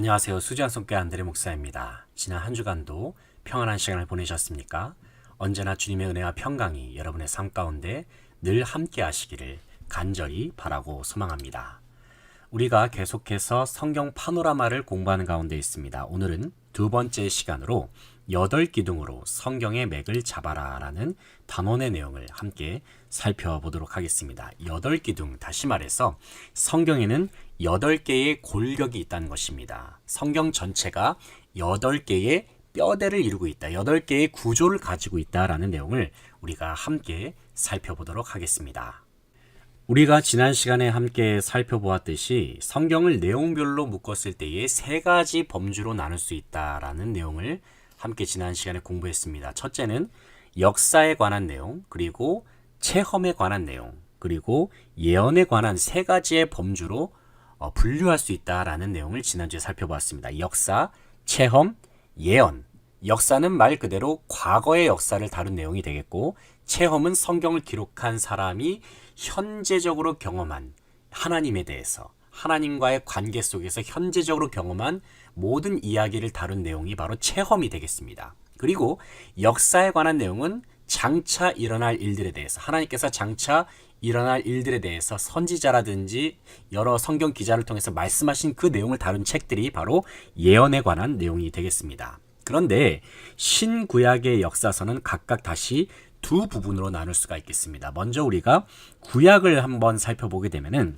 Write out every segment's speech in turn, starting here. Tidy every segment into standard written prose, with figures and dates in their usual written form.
안녕하세요. 수지한 손길 안드레 목사입니다. 지난 한 주간도 평안한 시간을 보내셨습니까? 언제나 주님의 은혜와 평강이 여러분의 삶 가운데 늘 함께 하시기를 간절히 바라고 소망합니다. 우리가 계속해서 성경 파노라마를 공부하는 가운데 있습니다. 오늘은 두 번째 시간으로 8기둥으로 성경의 맥을 잡아라 라는 단원의 내용을 함께 살펴보도록 하겠습니다. 8기둥, 다시 말해서 성경에는 8개의 골격이 있다는 것입니다. 성경 전체가 8개의 뼈대를 이루고 있다. 8개의 구조를 가지고 있다라는 내용을 우리가 함께 살펴보도록 하겠습니다. 우리가 지난 시간에 함께 살펴보았듯이 성경을 내용별로 묶었을 때에 세 가지 범주로 나눌 수 있다라는 내용을 함께 지난 시간에 공부했습니다. 첫째는 역사에 관한 내용, 그리고 체험에 관한 내용, 그리고 예언에 관한 세 가지의 범주로 분류할 수 있다라는 내용을 지난주에 살펴보았습니다. 역사, 체험, 예언. 역사는 말 그대로 과거의 역사를 다룬 내용이 되겠고, 체험은 성경을 기록한 사람이 현재적으로 경험한 하나님에 대해서, 하나님과의 관계 속에서 현재적으로 경험한 모든 이야기를 다룬 내용이 바로 체험이 되겠습니다. 그리고 역사에 관한 내용은 장차 일어날 일들에 대해서, 하나님께서 장차 일어날 일들에 대해서 선지자라든지 여러 성경 기자를 통해서 말씀하신 그 내용을 다룬 책들이 바로 예언에 관한 내용이 되겠습니다. 그런데 신구약의 역사서는 각각 다시 두 부분으로 나눌 수가 있겠습니다. 먼저 우리가 구약을 한번 살펴보게 되면은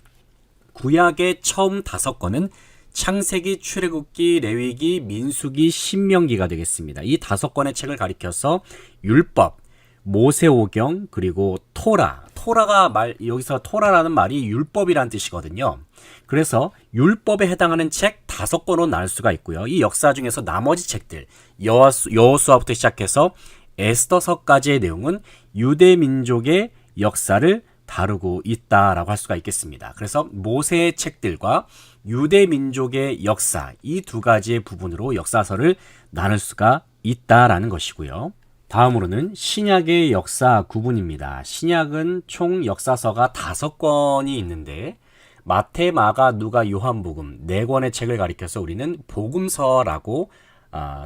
구약의 처음 5권은 창세기, 출애굽기, 레위기, 민수기, 신명기가 되겠습니다. 이 5권의 책을 가리켜서 율법, 모세오경, 그리고 토라가 여기서 토라라는 말이 율법이라는 뜻이거든요. 그래서 율법에 해당하는 책 5권으로 나눌 수가 있고요. 이 역사 중에서 나머지 책들, 여호수아부터 시작해서 에스더서까지의 내용은 유대 민족의 역사를 다루고 있다라고 할 수가 있겠습니다. 그래서 모세의 책들과 유대 민족의 역사, 이 두 가지의 부분으로 역사서를 나눌 수가 있다라는 것이고요. 다음으로는 신약의 역사 구분입니다. 신약은 총 역사서가 5권이 있는데 마태, 마가, 누가, 요한복음 4권의 책을 가리켜서 우리는 복음서라고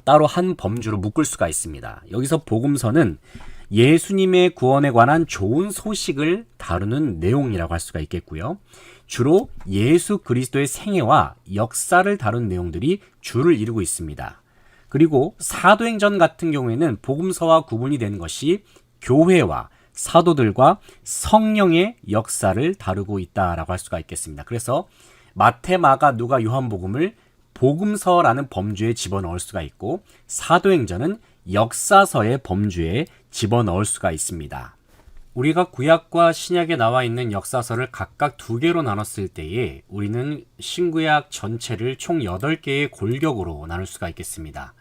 따로 한 범주로 묶을 수가 있습니다. 여기서 복음서는 예수님의 구원에 관한 좋은 소식을 다루는 내용이라고 할 수가 있겠고요. 주로 예수 그리스도의 생애와 역사를 다룬 내용들이 주를 이루고 있습니다. 그리고 사도행전 같은 경우에는 복음서와 구분이 되는 것이 교회와 사도들과 성령의 역사를 다루고 있다라고 할 수가 있겠습니다. 그래서 마태, 마가, 누가, 요한복음을 복음서라는 범주에 집어넣을 수가 있고 사도행전은 역사서의 범주에 집어넣을 수가 있습니다. 우리가 구약과 신약에 나와 있는 역사서를 각각 2개로 나눴을 때에 우리는 신구약 전체를 총 8개의 골격으로 나눌 수가 있겠습니다.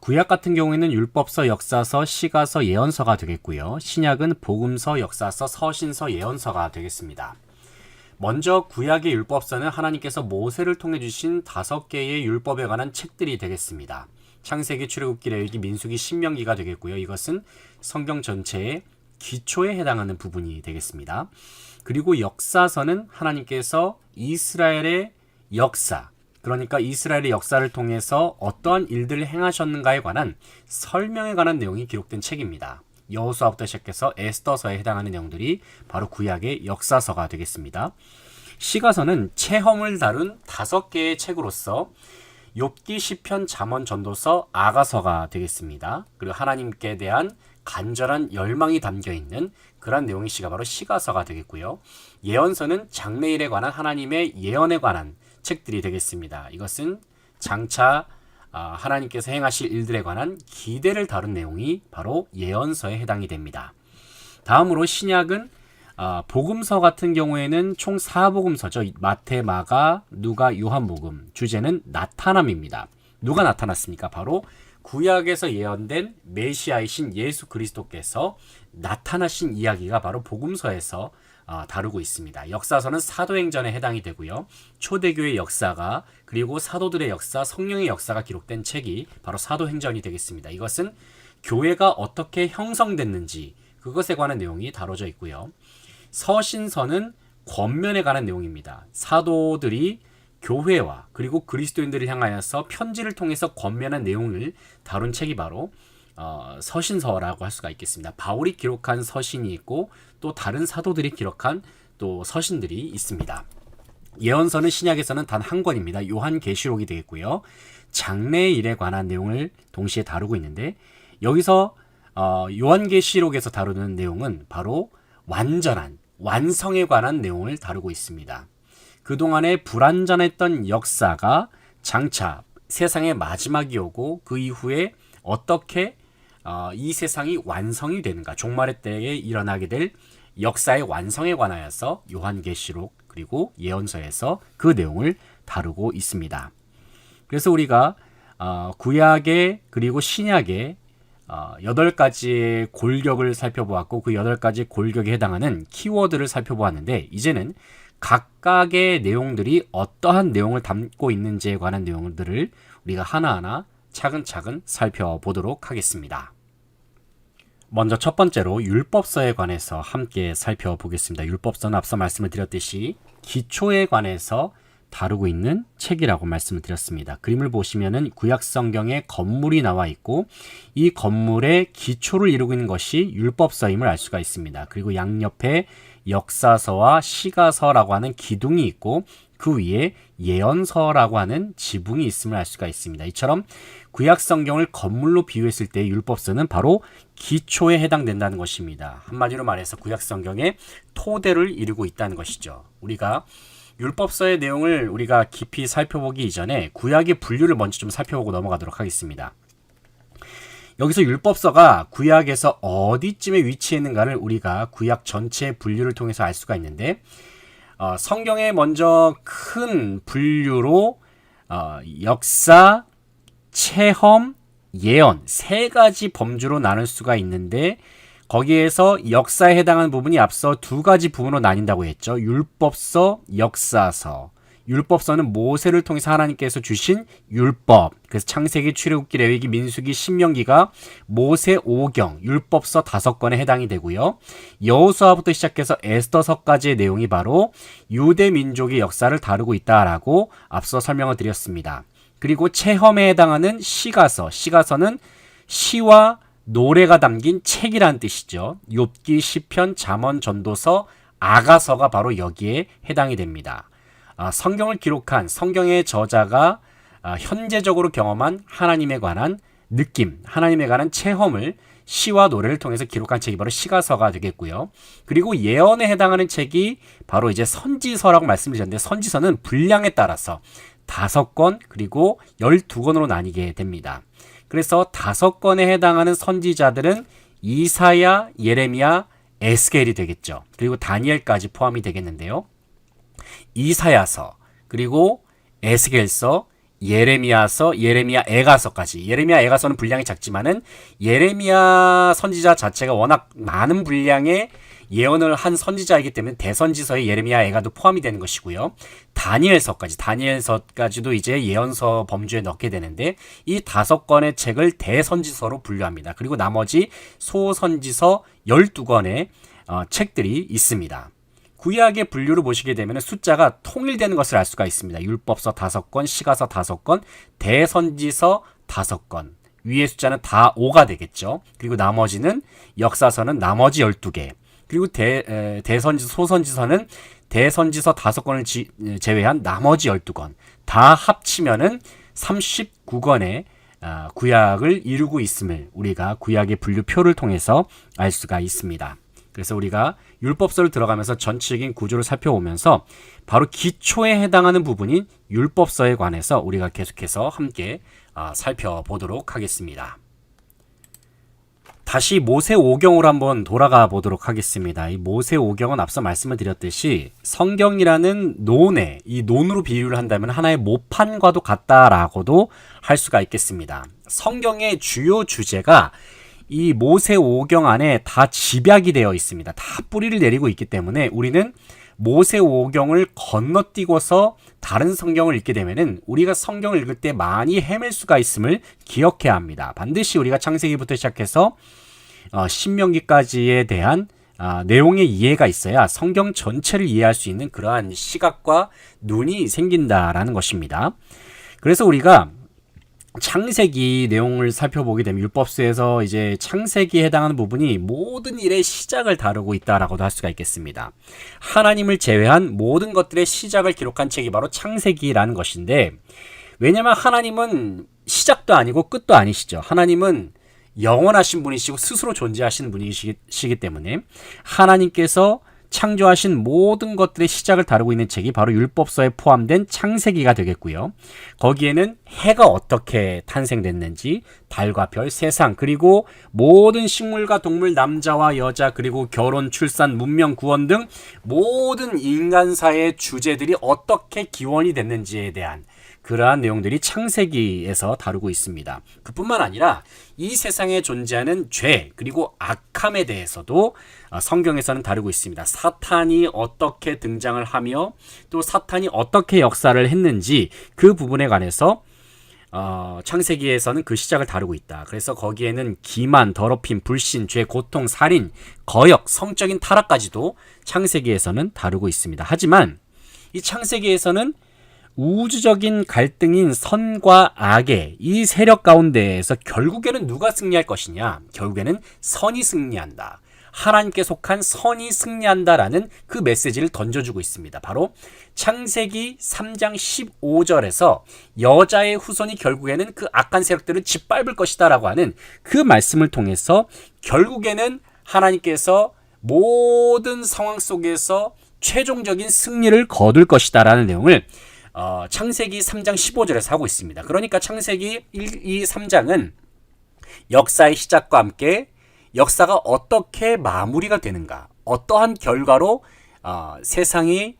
구약 같은 경우에는 율법서, 역사서, 시가서, 예언서가 되겠고요. 신약은 복음서, 역사서, 서신서, 예언서가 되겠습니다. 먼저 구약의 율법서는 하나님께서 모세를 통해 주신 5개의 율법에 관한 책들이 되겠습니다. 창세기, 출애굽기, 레위기, 민수기, 신명기가 되겠고요. 이것은 성경 전체의 기초에 해당하는 부분이 되겠습니다. 그리고 역사서는 하나님께서 이스라엘의 역사, 그러니까 이스라엘의 역사를 통해서 어떠한 일들을 행하셨는가에 관한 설명에 관한 내용이 기록된 책입니다. 여호수아부터 시작해서 에스더서에 해당하는 내용들이 바로 구약의 역사서가 되겠습니다. 시가서는 체험을 다룬 5개의 책으로서 욥기, 시편, 잠언, 전도서, 아가서가 되겠습니다. 그리고 하나님께 대한 간절한 열망이 담겨있는 그런 내용의 시가 바로 시가서가 되겠고요. 예언서는 장래일에 관한 하나님의 예언에 관한 책들이 되겠습니다. 이것은 장차 하나님께서 행하실 일들에 관한 기대를 다룬 내용이 바로 예언서에 해당이 됩니다. 다음으로 신약은 복음서 같은 경우에는 총 4복음서죠. 마태, 마가, 누가, 요한복음. 주제는 나타남입니다. 누가 나타났습니까? 바로 구약에서 예언된 메시아이신 예수 그리스도께서 나타나신 이야기가 바로 복음서에서 다루고 있습니다. 역사서는 사도행전에 해당이 되고요. 초대교회 역사가, 그리고 사도들의 역사, 성령의 역사가 기록된 책이 바로 사도행전이 되겠습니다. 이것은 교회가 어떻게 형성됐는지 그것에 관한 내용이 다뤄져 있고요. 서신서는 권면에 관한 내용입니다. 사도들이 교회와 그리고 그리스도인들을 향하여서 편지를 통해서 권면한 내용을 다룬 책이 바로 서신서라고 할 수가 있겠습니다. 바울이 기록한 서신이 있고 또 다른 사도들이 기록한 또 서신들이 있습니다. 예언서는 신약에서는 단 한 권입니다. 요한계시록이 되겠고요. 장래의 일에 관한 내용을 동시에 다루고 있는데 여기서 요한계시록에서 다루는 내용은 바로 완전한 완성에 관한 내용을 다루고 있습니다. 그동안에 불완전했던 역사가 장차 세상의 마지막이 오고 그 이후에 어떻게 이 세상이 완성이 되는가, 종말의 때에 일어나게 될 역사의 완성에 관하여서 요한계시록 그리고 예언서에서 그 내용을 다루고 있습니다. 그래서 우리가 구약의 그리고 신약의 8가지의 골격을 살펴보았고 그 8가지 골격에 해당하는 키워드를 살펴보았는데 이제는 각각의 내용들이 어떠한 내용을 담고 있는지에 관한 내용들을 우리가 하나하나 차근차근 살펴보도록 하겠습니다. 먼저 첫 번째로 율법서에 관해서 함께 살펴보겠습니다. 율법서는 앞서 말씀을 드렸듯이 기초에 관해서 다루고 있는 책이라고 말씀을 드렸습니다. 그림을 보시면은 구약 성경에 건물이 나와 있고 이 건물의 기초를 이루고 있는 것이 율법서임을 알 수가 있습니다. 그리고 양옆에 역사서와 시가서라고 하는 기둥이 있고 그 위에 예언서라고 하는 지붕이 있음을 알 수가 있습니다. 이처럼 구약 성경을 건물로 비유했을 때 율법서는 바로 기초에 해당된다는 것입니다. 한마디로 말해서 구약 성경의 토대를 이루고 있다는 것이죠. 우리가 율법서의 내용을 우리가 깊이 살펴보기 이전에 구약의 분류를 먼저 좀 살펴보고 넘어가도록 하겠습니다. 여기서 율법서가 구약에서 어디쯤에 위치했는가를 우리가 구약 전체의 분류를 통해서 알 수가 있는데 성경에 먼저 큰 분류로 역사, 체험, 예언 3가지 범주로 나눌 수가 있는데 거기에서 역사에 해당하는 부분이 앞서 2가지 부분으로 나뉜다고 했죠. 율법서, 역사서. 율법서는 모세를 통해서 하나님께서 주신 율법. 그래서 창세기, 출애굽기, 레위기, 민수기, 신명기가 모세 5경, 율법서 5권에 해당이 되고요. 여호수아부터 시작해서 에스더서까지의 내용이 바로 유대 민족의 역사를 다루고 있다라고 앞서 설명을 드렸습니다. 그리고 체험에 해당하는 시가서. 시가서는 시와 노래가 담긴 책이라는 뜻이죠. 욥기, 시편, 잠언, 전도서, 아가서가 바로 여기에 해당이 됩니다. 성경을 기록한 성경의 저자가 현재적으로 경험한 하나님에 관한 느낌, 하나님에 관한 체험을 시와 노래를 통해서 기록한 책이 바로 시가서가 되겠고요. 그리고 예언에 해당하는 책이 바로 이제 선지서라고 말씀드렸는데 선지서는 분량에 따라서 5권 그리고 12권으로 나뉘게 됩니다. 그래서 5권에 해당하는 선지자들은 이사야, 예레미야, 에스겔이 되겠죠. 그리고 다니엘까지 포함이 되겠는데요. 이사야서, 그리고 에스겔서, 예레미야서, 예레미야 애가서까지. 예레미야 애가서는 분량이 작지만은 예레미야 선지자 자체가 워낙 많은 분량의 예언을 한 선지자이기 때문에 대선지서에 예레미야 애가도 포함이 되는 것이고요. 다니엘서까지도 이제 예언서 범주에 넣게 되는데 이 5권의 책을 대선지서로 분류합니다. 그리고 나머지 소선지서 12권의 책들이 있습니다. 구약의 분류를 보시게 되면 숫자가 통일되는 것을 알 수가 있습니다. 율법서 5권, 시가서 5권, 대선지서 5권. 위의 숫자는 다 5가 되겠죠. 그리고 나머지는 역사서는 나머지 12개. 그리고 대선지서, 소선지서는 대선지서 5권을 제외한 나머지 12권. 다 합치면은 39권의 구약을 이루고 있음을 우리가 구약의 분류표를 통해서 알 수가 있습니다. 그래서 우리가 율법서를 들어가면서 전체적인 구조를 살펴보면서 바로 기초에 해당하는 부분인 율법서에 관해서 우리가 계속해서 함께 살펴보도록 하겠습니다. 다시 모세 5경으로 한번 돌아가 보도록 하겠습니다. 이 모세 5경은 앞서 말씀을 드렸듯이 성경이라는 논에, 이 논으로 비유를 한다면 하나의 모판과도 같다라고도 할 수가 있겠습니다. 성경의 주요 주제가 이 모세 5경 안에 다 집약이 되어 있습니다. 다 뿌리를 내리고 있기 때문에 우리는 모세 5경을 건너뛰고서 다른 성경을 읽게 되면은 우리가 성경을 읽을 때 많이 헤맬 수가 있음을 기억해야 합니다. 반드시 우리가 창세기부터 시작해서 신명기까지에 대한 내용의 이해가 있어야 성경 전체를 이해할 수 있는 그러한 시각과 눈이 생긴다라는 것입니다. 그래서 우리가 창세기 내용을 살펴보게 되면 율법서에서 이제 창세기에 해당하는 부분이 모든 일의 시작을 다루고 있다라고도 할 수가 있겠습니다. 하나님을 제외한 모든 것들의 시작을 기록한 책이 바로 창세기라는 것인데, 왜냐하면 하나님은 시작도 아니고 끝도 아니시죠. 하나님은 영원하신 분이시고 스스로 존재하시는 분이시기 때문에 하나님께서 창조하신 모든 것들의 시작을 다루고 있는 책이 바로 율법서에 포함된 창세기가 되겠고요. 거기에는 해가 어떻게 탄생됐는지, 달과 별, 세상, 그리고 모든 식물과 동물, 남자와 여자, 그리고 결혼, 출산, 문명, 구원 등 모든 인간사의 주제들이 어떻게 기원이 됐는지에 대한 그러한 내용들이 창세기에서 다루고 있습니다. 그뿐만 아니라 이 세상에 존재하는 죄 그리고 악함에 대해서도 성경에서는 다루고 있습니다. 사탄이 어떻게 등장을 하며 또 사탄이 어떻게 역사를 했는지 그 부분에 관해서 창세기에서는 그 시작을 다루고 있다. 그래서 거기에는 기만, 더럽힘, 불신, 죄, 고통, 살인, 거역, 성적인 타락까지도 창세기에서는 다루고 있습니다. 하지만 이 창세기에서는 우주적인 갈등인 선과 악의 이 세력 가운데에서 결국에는 누가 승리할 것이냐? 결국에는 선이 승리한다. 하나님께 속한 선이 승리한다라는 그 메시지를 던져주고 있습니다. 바로 창세기 3장 15절에서 여자의 후손이 결국에는 그 악한 세력들을 짓밟을 것이다 라고 하는 그 말씀을 통해서 결국에는 하나님께서 모든 상황 속에서 최종적인 승리를 거둘 것이다 라는 내용을 창세기 3장 15절에서 하고 있습니다. 그러니까 창세기 1, 2, 3장은 역사의 시작과 함께 역사가 어떻게 마무리가 되는가, 어떠한 결과로 세상이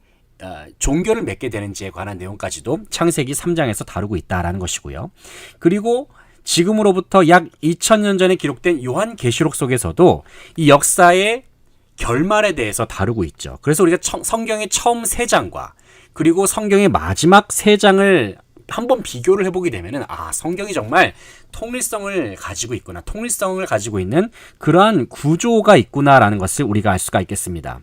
종교를 맺게 되는지에 관한 내용까지도 창세기 3장에서 다루고 있다라는 것이고요. 그리고 지금으로부터 약 2000년 전에 기록된 요한계시록 속에서도 이 역사의 결말에 대해서 다루고 있죠. 그래서 우리가 성경의 처음 3장과 그리고 성경의 마지막 3장을 한번 비교를 해보게 되면은 성경이 정말 통일성을 가지고 있구나, 통일성을 가지고 있는 그러한 구조가 있구나라는 것을 우리가 알 수가 있겠습니다.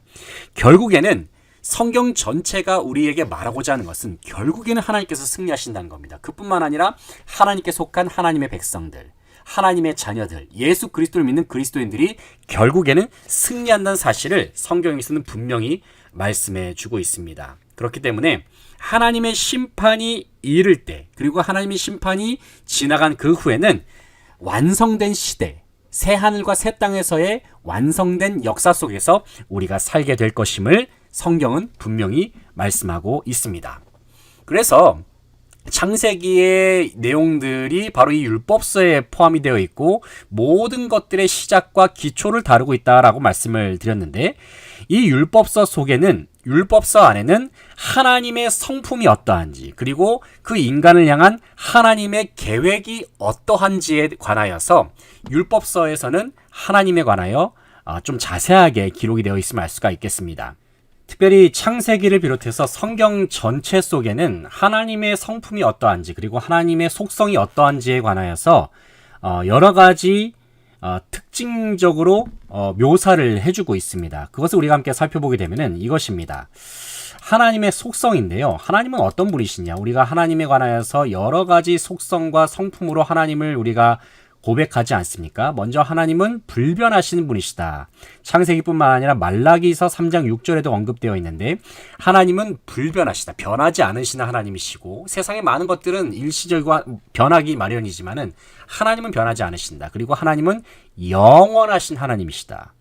결국에는 성경 전체가 우리에게 말하고자 하는 것은 결국에는 하나님께서 승리하신다는 겁니다. 그뿐만 아니라 하나님께 속한 하나님의 백성들, 하나님의 자녀들, 예수 그리스도를 믿는 그리스도인들이 결국에는 승리한다는 사실을 성경에서는 분명히 말씀해 주고 있습니다. 그렇기 때문에 하나님의 심판이 이를 때, 그리고 하나님의 심판이 지나간 그 후에는 완성된 시대, 새 하늘과 새 땅에서의 완성된 역사 속에서 우리가 살게 될 것임을 성경은 분명히 말씀하고 있습니다. 그래서 창세기의 내용들이 바로 이 율법서에 포함이 되어 있고 모든 것들의 시작과 기초를 다루고 있다라고 말씀을 드렸는데, 이 율법서 속에는, 율법서 안에는 하나님의 성품이 어떠한지, 그리고 그 인간을 향한 하나님의 계획이 어떠한지에 관하여서 율법서에서는 하나님에 관하여 좀 자세하게 기록이 되어 있음을 알 수가 있겠습니다. 특별히 창세기를 비롯해서 성경 전체 속에는 하나님의 성품이 어떠한지, 그리고 하나님의 속성이 어떠한지에 관하여서 여러 가지 특징적으로 묘사를 해주고 있습니다. 그것을 우리가 함께 살펴보게 되면은 이것입니다. 하나님의 속성인데요. 하나님은 어떤 분이시냐? 우리가 하나님에 관하여서 여러 가지 속성과 성품으로 하나님을 우리가 고백하지 않습니까? 먼저 하나님은 불변하시는 분이시다. 창세기뿐만 아니라 말라기서 3장 6절에도 언급되어 있는데, 하나님은 불변하시다. 변하지 않으시는 하나님이시고, 세상의 많은 것들은 일시적이고 변하기 마련이지만은 하나님은 변하지 않으신다. 그리고 하나님은 영원하신 하나님이시다.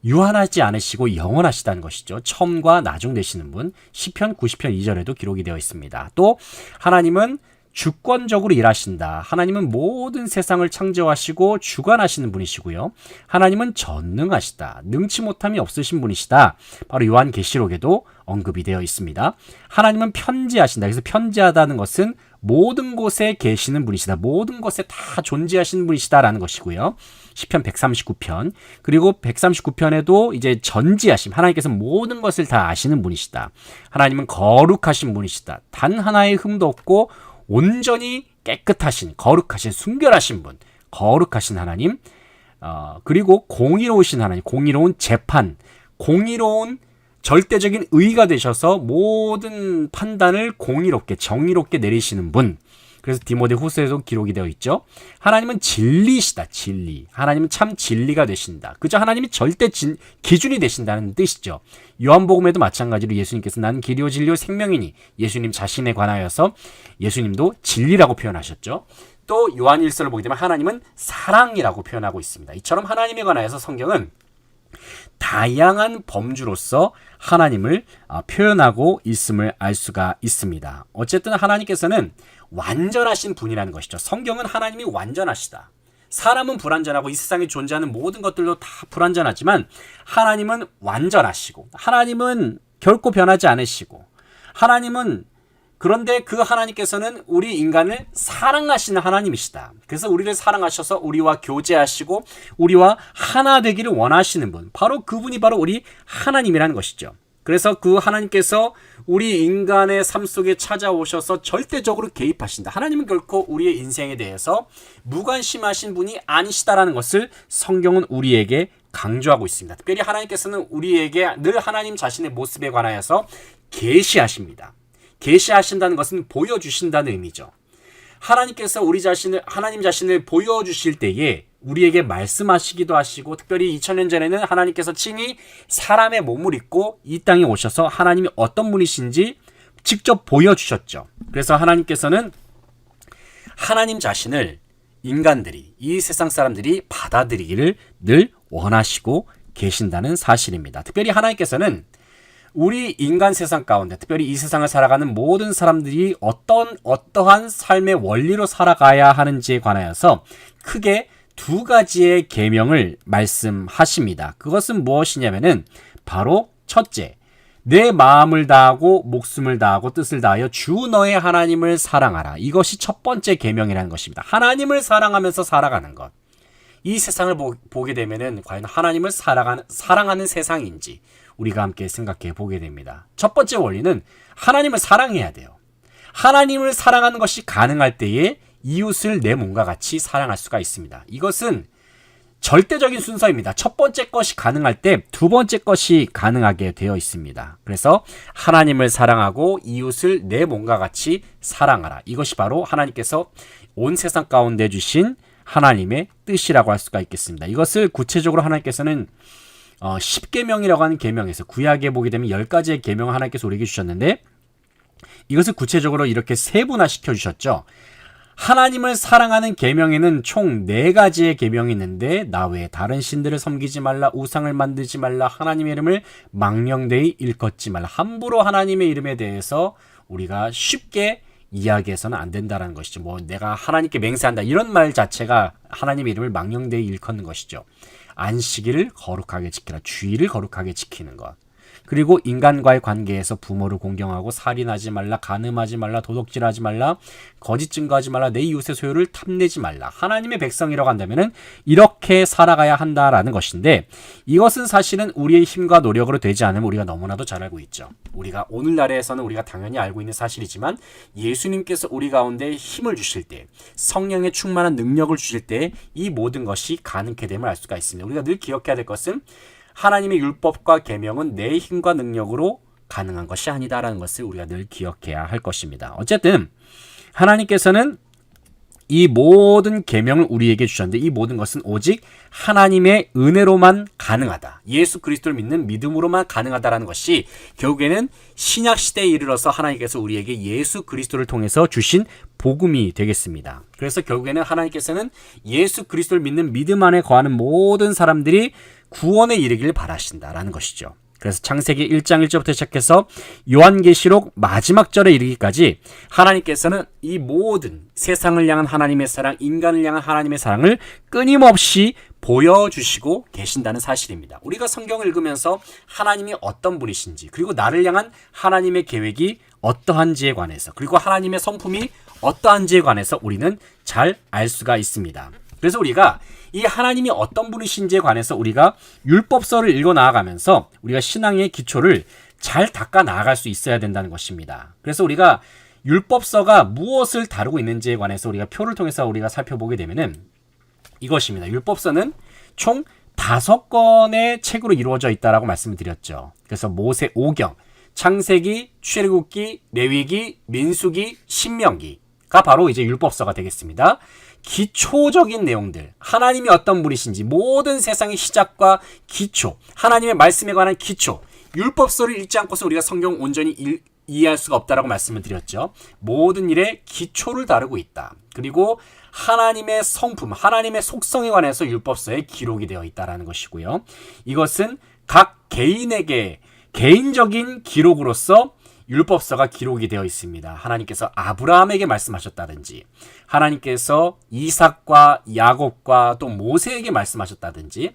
유한하지 않으시고 영원하시다는 것이죠. 처음과 나중 되시는 분, 시편 90편 2절에도 기록이 되어 있습니다. 또 하나님은 주권적으로 일하신다. 하나님은 모든 세상을 창조하시고 주관하시는 분이시고요. 하나님은 전능하시다. 능치 못함이 없으신 분이시다. 바로 요한계시록에도 언급이 되어 있습니다. 하나님은 편지하신다. 그래서 편지하다는 것은 모든 곳에 계시는 분이시다. 모든 곳에 다 존재하시는 분이시다라는 것이고요. 시편 139편, 그리고 139편에도 이제 전지하심, 하나님께서 모든 것을 다 아시는 분이시다. 하나님은 거룩하신 분이시다. 단 하나의 흠도 없고 온전히 깨끗하신, 거룩하신, 순결하신 분, 거룩하신 하나님, 그리고 공의로우신 하나님, 공의로운 재판, 공의로운 절대적인 의가 되셔서 모든 판단을 공의롭게 정의롭게 내리시는 분. 그래서 디모데 후서에도 기록이 되어 있죠. 하나님은 진리시다. 진리. 하나님은 참 진리가 되신다. 그저 하나님이 절대 기준이 되신다는 뜻이죠. 요한복음에도 마찬가지로 예수님께서 나는 길이요 진리요 생명이니 예수님 자신에 관하여서 예수님도 진리라고 표현하셨죠. 또 요한일서를 보게 되면 하나님은 사랑이라고 표현하고 있습니다. 이처럼 하나님에 관하여서 성경은 다양한 범주로서 하나님을 표현하고 있음을 알 수가 있습니다. 어쨌든 하나님께서는 완전하신 분이라는 것이죠. 성경은 하나님이 완전하시다. 사람은 불완전하고 이 세상에 존재하는 모든 것들도 다 불완전하지만 하나님은 완전하시고 하나님은 결코 변하지 않으시고 하나님은 그런데 그 하나님께서는 우리 인간을 사랑하시는 하나님이시다. 그래서 우리를 사랑하셔서 우리와 교제하시고 우리와 하나 되기를 원하시는 분. 바로 그분이 바로 우리 하나님이라는 것이죠. 그래서 그 하나님께서 우리 인간의 삶 속에 찾아오셔서 절대적으로 개입하신다. 하나님은 결코 우리의 인생에 대해서 무관심하신 분이 아니시다라는 것을 성경은 우리에게 강조하고 있습니다. 특별히 하나님께서는 우리에게 늘 하나님 자신의 모습에 관하여서 계시하십니다. 계시하신다는 것은 보여주신다는 의미죠. 하나님께서 하나님 자신을 보여주실 때에 우리에게 말씀하시기도 하시고 특별히 2000년 전에는 하나님께서 친히 사람의 몸을 입고 이 땅에 오셔서 하나님이 어떤 분이신지 직접 보여주셨죠. 그래서 하나님께서는 하나님 자신을 인간들이 이 세상 사람들이 받아들이기를 늘 원하시고 계신다는 사실입니다. 특별히 하나님께서는 우리 인간 세상 가운데 특별히 이 세상을 살아가는 모든 사람들이 어떠한 삶의 원리로 살아가야 하는지에 관하여서 크게 두 가지의 계명을 말씀하십니다. 그것은 무엇이냐면은 바로 첫째, 내 마음을 다하고 목숨을 다하고 뜻을 다하여 주 너의 하나님을 사랑하라. 이것이 첫 번째 계명이라는 것입니다. 하나님을 사랑하면서 살아가는 것. 이 세상을 보게 되면은 과연 하나님을 사랑하는 세상인지 우리가 함께 생각해 보게 됩니다. 첫 번째 원리는 하나님을 사랑해야 돼요. 하나님을 사랑하는 것이 가능할 때에 이웃을 내 몸과 같이 사랑할 수가 있습니다. 이것은 절대적인 순서입니다. 첫 번째 것이 가능할 때 두 번째 것이 가능하게 되어 있습니다. 그래서 하나님을 사랑하고 이웃을 내 몸과 같이 사랑하라. 이것이 바로 하나님께서 온 세상 가운데 주신 하나님의 뜻이라고 할 수가 있겠습니다. 이것을 구체적으로 하나님께서는 10계명이라고 하는 계명에서 구약에 보게 되면 10가지의 계명을 하나님께서 우리에게 주셨는데 이것을 구체적으로 이렇게 세분화시켜 주셨죠. 하나님을 사랑하는 계명에는 총 4가지의 계명이 있는데 나 외에 다른 신들을 섬기지 말라, 우상을 만들지 말라, 하나님의 이름을 망령되이 일컫지 말라. 함부로 하나님의 이름에 대해서 우리가 쉽게 이야기해서는 안 된다는 것이죠. 내가 하나님께 맹세한다 이런 말 자체가 하나님의 이름을 망령되이 일컫는 것이죠. 안식일을 거룩하게 지키라. 주일을 거룩하게 지키는 것. 그리고 인간과의 관계에서 부모를 공경하고 살인하지 말라, 간음하지 말라, 도둑질하지 말라, 거짓 증거하지 말라, 내 이웃의 소유를 탐내지 말라. 하나님의 백성이라고 한다면은 이렇게 살아가야 한다라는 것인데 이것은 사실은 우리의 힘과 노력으로 되지 않으면 우리가 너무나도 잘 알고 있죠. 우리가 오늘날에서는 우리가 당연히 알고 있는 사실이지만 예수님께서 우리 가운데 힘을 주실 때 성령의 충만한 능력을 주실 때 이 모든 것이 가능케 됨을 알 수가 있습니다. 우리가 늘 기억해야 될 것은 하나님의 율법과 계명은 내 힘과 능력으로 가능한 것이 아니다라는 것을 우리가 늘 기억해야 할 것입니다. 어쨌든 하나님께서는 이 모든 계명을 우리에게 주셨는데 이 모든 것은 오직 하나님의 은혜로만 가능하다. 예수 그리스도를 믿는 믿음으로만 가능하다라는 것이 결국에는 신약 시대에 이르러서 하나님께서 우리에게 예수 그리스도를 통해서 주신 복음이 되겠습니다. 그래서 결국에는 하나님께서는 예수 그리스도를 믿는 믿음 안에 거하는 모든 사람들이 구원에 이르기를 바라신다라는 것이죠. 그래서 창세기 1장 1절부터 시작해서 요한계시록 마지막 절에 이르기까지 하나님께서는 이 모든 세상을 향한 하나님의 사랑, 인간을 향한 하나님의 사랑을 끊임없이 보여주시고 계신다는 사실입니다. 우리가 성경을 읽으면서 하나님이 어떤 분이신지 그리고 나를 향한 하나님의 계획이 어떠한지에 관해서 그리고 하나님의 성품이 어떠한지에 관해서 우리는 잘 알 수가 있습니다. 그래서 우리가 이 하나님이 어떤 분이신지에 관해서 우리가 율법서를 읽어 나아가면서 우리가 신앙의 기초를 잘 닦아 나아갈 수 있어야 된다는 것입니다. 그래서 우리가 율법서가 무엇을 다루고 있는지에 관해서 우리가 표를 통해서 우리가 살펴보게 되면은 이것입니다. 율법서는 총 5권의 책으로 이루어져 있다라고 말씀을 드렸죠. 그래서 모세 5경, 창세기, 출애굽기, 레위기, 민수기, 신명기가 바로 이제 율법서가 되겠습니다. 기초적인 내용들, 하나님이 어떤 분이신지 모든 세상의 시작과 기초, 하나님의 말씀에 관한 기초, 율법서를 읽지 않고서 우리가 성경 온전히 이해할 수가 없다라고 말씀을 드렸죠. 모든 일에 기초를 다루고 있다. 그리고 하나님의 성품, 하나님의 속성에 관해서 율법서에 기록이 되어 있다라는 것이고요. 이것은 각 개인에게 개인적인 기록으로서 율법서가 기록이 되어 있습니다. 하나님께서 아브라함에게 말씀하셨다든지, 하나님께서 이삭과 야곱과 또 모세에게 말씀하셨다든지,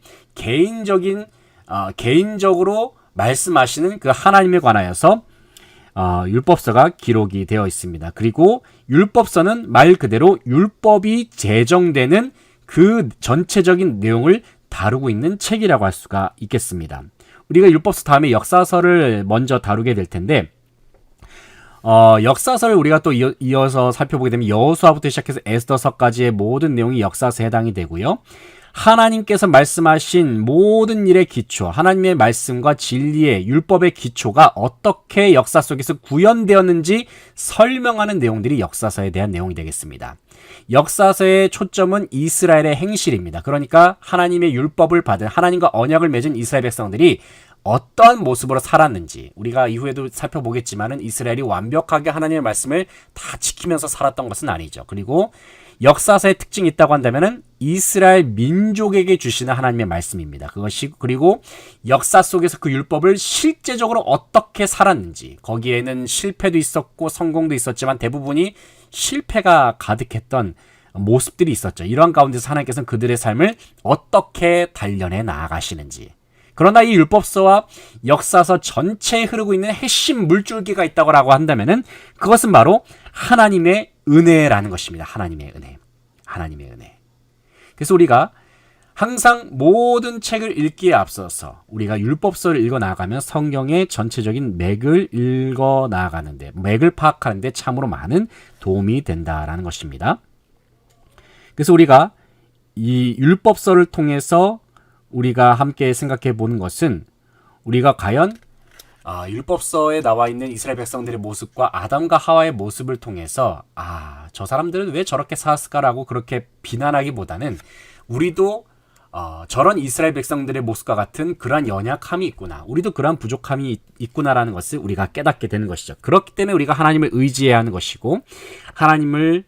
개인적으로 말씀하시는 그 하나님에 관하여서 율법서가 기록이 되어 있습니다. 그리고 율법서는 말 그대로 율법이 제정되는 그 전체적인 내용을 다루고 있는 책이라고 할 수가 있겠습니다. 우리가 율법서 다음에 역사서를 먼저 다루게 될 텐데, 역사서를 우리가 또 이어서 살펴보게 되면 여호수아부터 시작해서 에스더서까지의 모든 내용이 역사서에 해당이 되고요. 하나님께서 말씀하신 모든 일의 기초, 하나님의 말씀과 진리의 율법의 기초가 어떻게 역사 속에서 구현되었는지 설명하는 내용들이 역사서에 대한 내용이 되겠습니다. 역사서의 초점은 이스라엘의 행실입니다. 그러니까 하나님의 율법을 받은, 하나님과 언약을 맺은 이스라엘 백성들이 어떠한 모습으로 살았는지, 우리가 이후에도 살펴보겠지만은 이스라엘이 완벽하게 하나님의 말씀을 다 지키면서 살았던 것은 아니죠. 그리고 역사서의 특징이 있다고 한다면은 이스라엘 민족에게 주시는 하나님의 말씀입니다. 그리고 역사 속에서 그 율법을 실제적으로 어떻게 살았는지, 거기에는 실패도 있었고 성공도 있었지만 대부분이 실패가 가득했던 모습들이 있었죠. 이러한 가운데서 하나님께서는 그들의 삶을 어떻게 단련해 나아가시는지. 그러나 이 율법서와 역사서 전체에 흐르고 있는 핵심 물줄기가 있다고 한다면은 그것은 바로 하나님의 은혜라는 것입니다. 하나님의 은혜. 하나님의 은혜. 그래서 우리가 항상 모든 책을 읽기에 앞서서 우리가 율법서를 읽어 나가면 성경의 전체적인 맥을 읽어 나가는데, 맥을 파악하는데 참으로 많은 도움이 된다라는 것입니다. 그래서 우리가 이 율법서를 통해서 우리가 함께 생각해 보는 것은, 우리가 과연 율법서에 나와 있는 이스라엘 백성들의 모습과 아담과 하와의 모습을 통해서 저 사람들은 왜 저렇게 살았을까라고 그렇게 비난하기보다는 우리도 저런 이스라엘 백성들의 모습과 같은 그러한 연약함이 있구나, 우리도 그러한 부족함이 있구나라는 것을 우리가 깨닫게 되는 것이죠. 그렇기 때문에 우리가 하나님을 의지해야 하는 것이고, 하나님을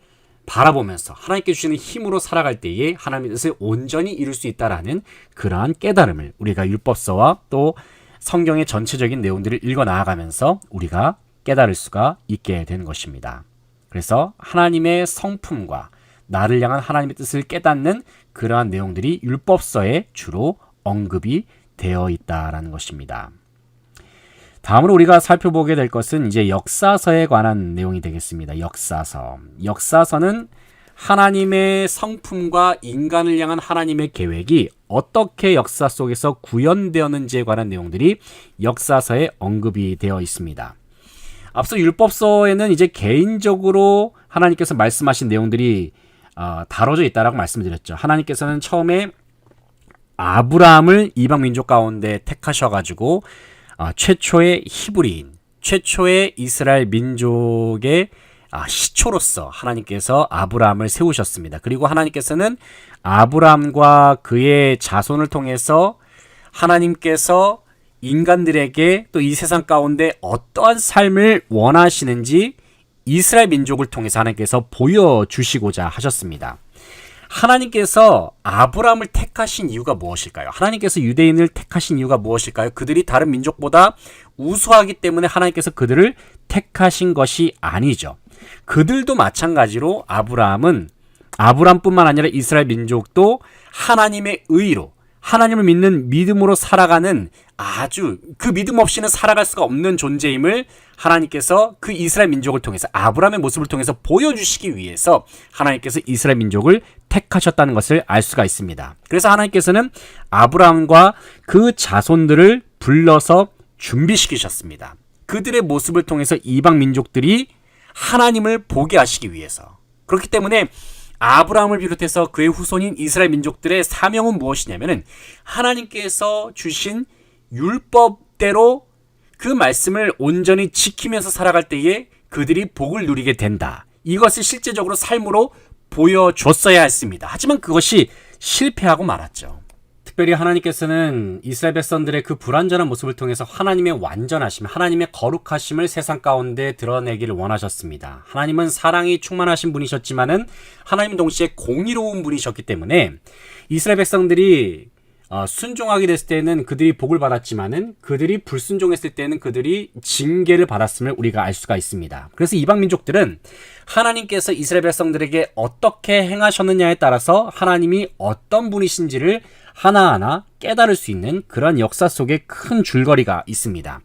바라보면서 하나님께 주시는 힘으로 살아갈 때에 하나님의 뜻을 온전히 이룰 수 있다라는 그러한 깨달음을 우리가 율법서와 또 성경의 전체적인 내용들을 읽어 나아가면서 우리가 깨달을 수가 있게 되는 것입니다. 그래서 하나님의 성품과 나를 향한 하나님의 뜻을 깨닫는 그러한 내용들이 율법서에 주로 언급이 되어 있다라는 것입니다. 다음으로 우리가 살펴보게 될 것은 이제 역사서에 관한 내용이 되겠습니다. 역사서. 역사서는 하나님의 성품과 인간을 향한 하나님의 계획이 어떻게 역사 속에서 구현되었는지에 관한 내용들이 역사서에 언급이 되어 있습니다. 앞서 율법서에는 이제 개인적으로 하나님께서 말씀하신 내용들이 다뤄져 있다라고 말씀드렸죠. 하나님께서는 처음에 아브라함을 이방 민족 가운데 택하셔가지고 최초의 히브리인, 최초의 이스라엘 민족의 시초로서 하나님께서 아브라함을 세우셨습니다. 그리고 하나님께서는 아브라함과 그의 자손을 통해서 하나님께서 인간들에게 또 이 세상 가운데 어떠한 삶을 원하시는지 이스라엘 민족을 통해서 하나님께서 보여주시고자 하셨습니다. 하나님께서 아브라함을 택하신 이유가 무엇일까요? 하나님께서 유대인을 택하신 이유가 무엇일까요? 그들이 다른 민족보다 우수하기 때문에 하나님께서 그들을 택하신 것이 아니죠. 그들도 마찬가지로 아브라함뿐만 아니라 이스라엘 민족도 하나님의 의로, 하나님을 믿는 믿음으로 살아가는 아주 그 믿음 없이는 살아갈 수가 없는 존재임을 하나님께서 그 이스라엘 민족을 통해서, 아브라함의 모습을 통해서 보여주시기 위해서 하나님께서 이스라엘 민족을 택하셨다는 것을 알 수가 있습니다. 그래서 하나님께서는 아브라함과 그 자손들을 불러서 준비시키셨습니다. 그들의 모습을 통해서 이방 민족들이 하나님을 보게 하시기 위해서. 그렇기 때문에 아브라함을 비롯해서 그의 후손인 이스라엘 민족들의 사명은 무엇이냐면은 하나님께서 주신 율법대로 그 말씀을 온전히 지키면서 살아갈 때에 그들이 복을 누리게 된다. 이것을 실제적으로 삶으로 보여줬어야 했습니다. 하지만 그것이 실패하고 말았죠. 특별히 하나님께서는 이스라엘 백성들의 그 불완전한 모습을 통해서 하나님의 완전하심, 하나님의 거룩하심을 세상 가운데 드러내기를 원하셨습니다. 하나님은 사랑이 충만하신 분이셨지만은 하나님은 동시에 공의로운 분이셨기 때문에 이스라엘 백성들이 순종하게 됐을 때는 그들이 복을 받았지만은 그들이 불순종했을 때는 그들이 징계를 받았음을 우리가 알 수가 있습니다. 그래서 이방 민족들은 하나님께서 이스라엘 백성들에게 어떻게 행하셨느냐에 따라서 하나님이 어떤 분이신지를 하나하나 깨달을 수 있는 그런 역사 속에 큰 줄거리가 있습니다.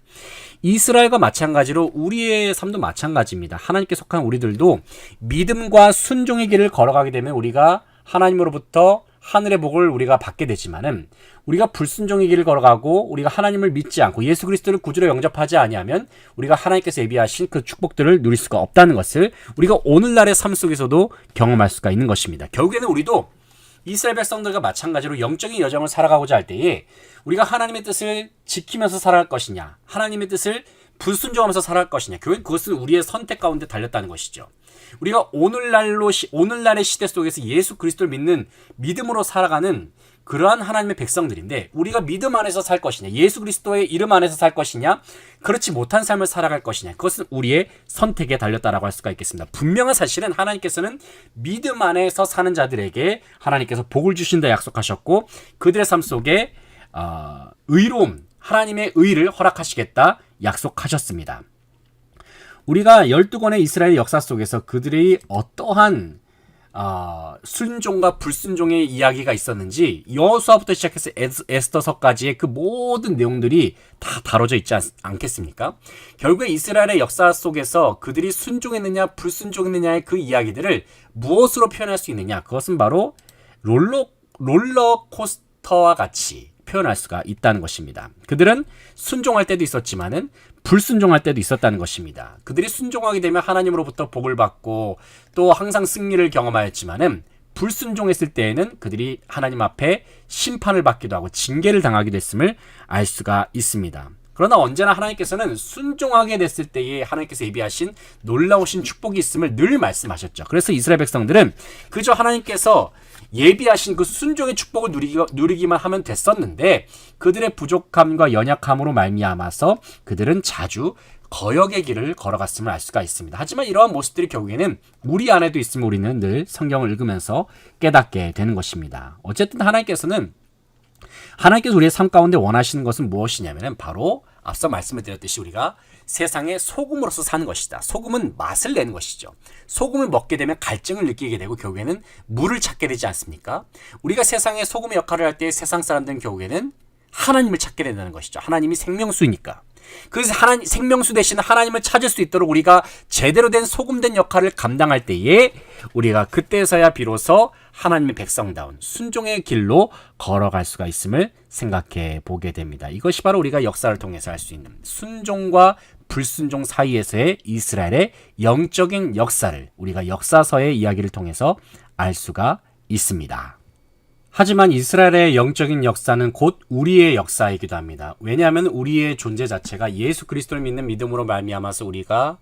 이스라엘과 마찬가지로 우리의 삶도 마찬가지입니다. 하나님께 속한 우리들도 믿음과 순종의 길을 걸어가게 되면 우리가 하나님으로부터 하늘의 복을 우리가 받게 되지만은 우리가 불순종의 길을 걸어가고 우리가 하나님을 믿지 않고 예수 그리스도를 구주로 영접하지 아니하면 우리가 하나님께서 예비하신 그 축복들을 누릴 수가 없다는 것을 우리가 오늘날의 삶 속에서도 경험할 수가 있는 것입니다. 결국에는 우리도 이스라엘 백성들과 마찬가지로 영적인 여정을 살아가고자 할 때에 우리가 하나님의 뜻을 지키면서 살아갈 것이냐, 하나님의 뜻을 불순종하면서 살아갈 것이냐, 결국 그것은 우리의 선택 가운데 달렸다는 것이죠. 우리가 오늘날의 시대 속에서 예수 그리스도를 믿는 믿음으로 살아가는 그러한 하나님의 백성들인데 우리가 믿음 안에서 살 것이냐, 예수 그리스도의 이름 안에서 살 것이냐, 그렇지 못한 삶을 살아갈 것이냐, 그것은 우리의 선택에 달렸다라고 할 수가 있겠습니다. 분명한 사실은 하나님께서는 믿음 안에서 사는 자들에게 하나님께서 복을 주신다 약속하셨고 그들의 삶 속에 의로움, 하나님의 의를 허락하시겠다 약속하셨습니다. 우리가 12권의 이스라엘 역사 속에서 그들이 어떠한 순종과 불순종의 이야기가 있었는지 여호수아부터 시작해서 에스더서까지의 그 모든 내용들이 다 다뤄져 있지 않겠습니까? 결국에 이스라엘의 역사 속에서 그들이 순종했느냐 불순종했느냐의 그 이야기들을 무엇으로 표현할 수 있느냐? 그것은 바로 롤러코스터와 같이 표현할 수가 있다는 것입니다. 그들은 순종할 때도 있었지만은 불순종할 때도 있었다는 것입니다. 그들이 순종하게 되면 하나님으로부터 복을 받고 또 항상 승리를 경험하였지만은 불순종했을 때에는 그들이 하나님 앞에 심판을 받기도 하고 징계를 당하기도 했음을 알 수가 있습니다. 그러나 언제나 하나님께서는 순종하게 됐을 때에 하나님께서 예비하신 놀라우신 축복이 있음을 늘 말씀하셨죠. 그래서 이스라엘 백성들은 그저 하나님께서 예비하신 그 순종의 축복을 누리기만 하면 됐었는데 그들의 부족함과 연약함으로 말미암아서 그들은 자주 거역의 길을 걸어갔음을 알 수가 있습니다. 하지만 이러한 모습들이 결국에는 우리 안에도 있음을 우리는 늘 성경을 읽으면서 깨닫게 되는 것입니다. 어쨌든 하나님께서 우리의 삶 가운데 원하시는 것은 무엇이냐면 바로 앞서 말씀을 드렸듯이 우리가 세상의 소금으로서 사는 것이다. 소금은 맛을 내는 것이죠. 소금을 먹게 되면 갈증을 느끼게 되고 결국에는 물을 찾게 되지 않습니까? 우리가 세상의 소금의 역할을 할 때 세상 사람들은 결국에는 하나님을 찾게 된다는 것이죠. 하나님이 생명수이니까. 그래서 생명수 대신 하나님을 찾을 수 있도록 우리가 제대로 된 소금된 역할을 감당할 때에 우리가 그때서야 비로소 하나님의 백성다운 순종의 길로 걸어갈 수가 있음을 생각해 보게 됩니다. 이것이 바로 우리가 역사를 통해서 할 수 있는 순종과 불순종 사이에서의 이스라엘의 영적인 역사를 우리가 역사서의 이야기를 통해서 알 수가 있습니다. 하지만 이스라엘의 영적인 역사는 곧 우리의 역사이기도 합니다. 왜냐하면 우리의 존재 자체가 예수 그리스도를 믿는 믿음으로 말미암아서 우리가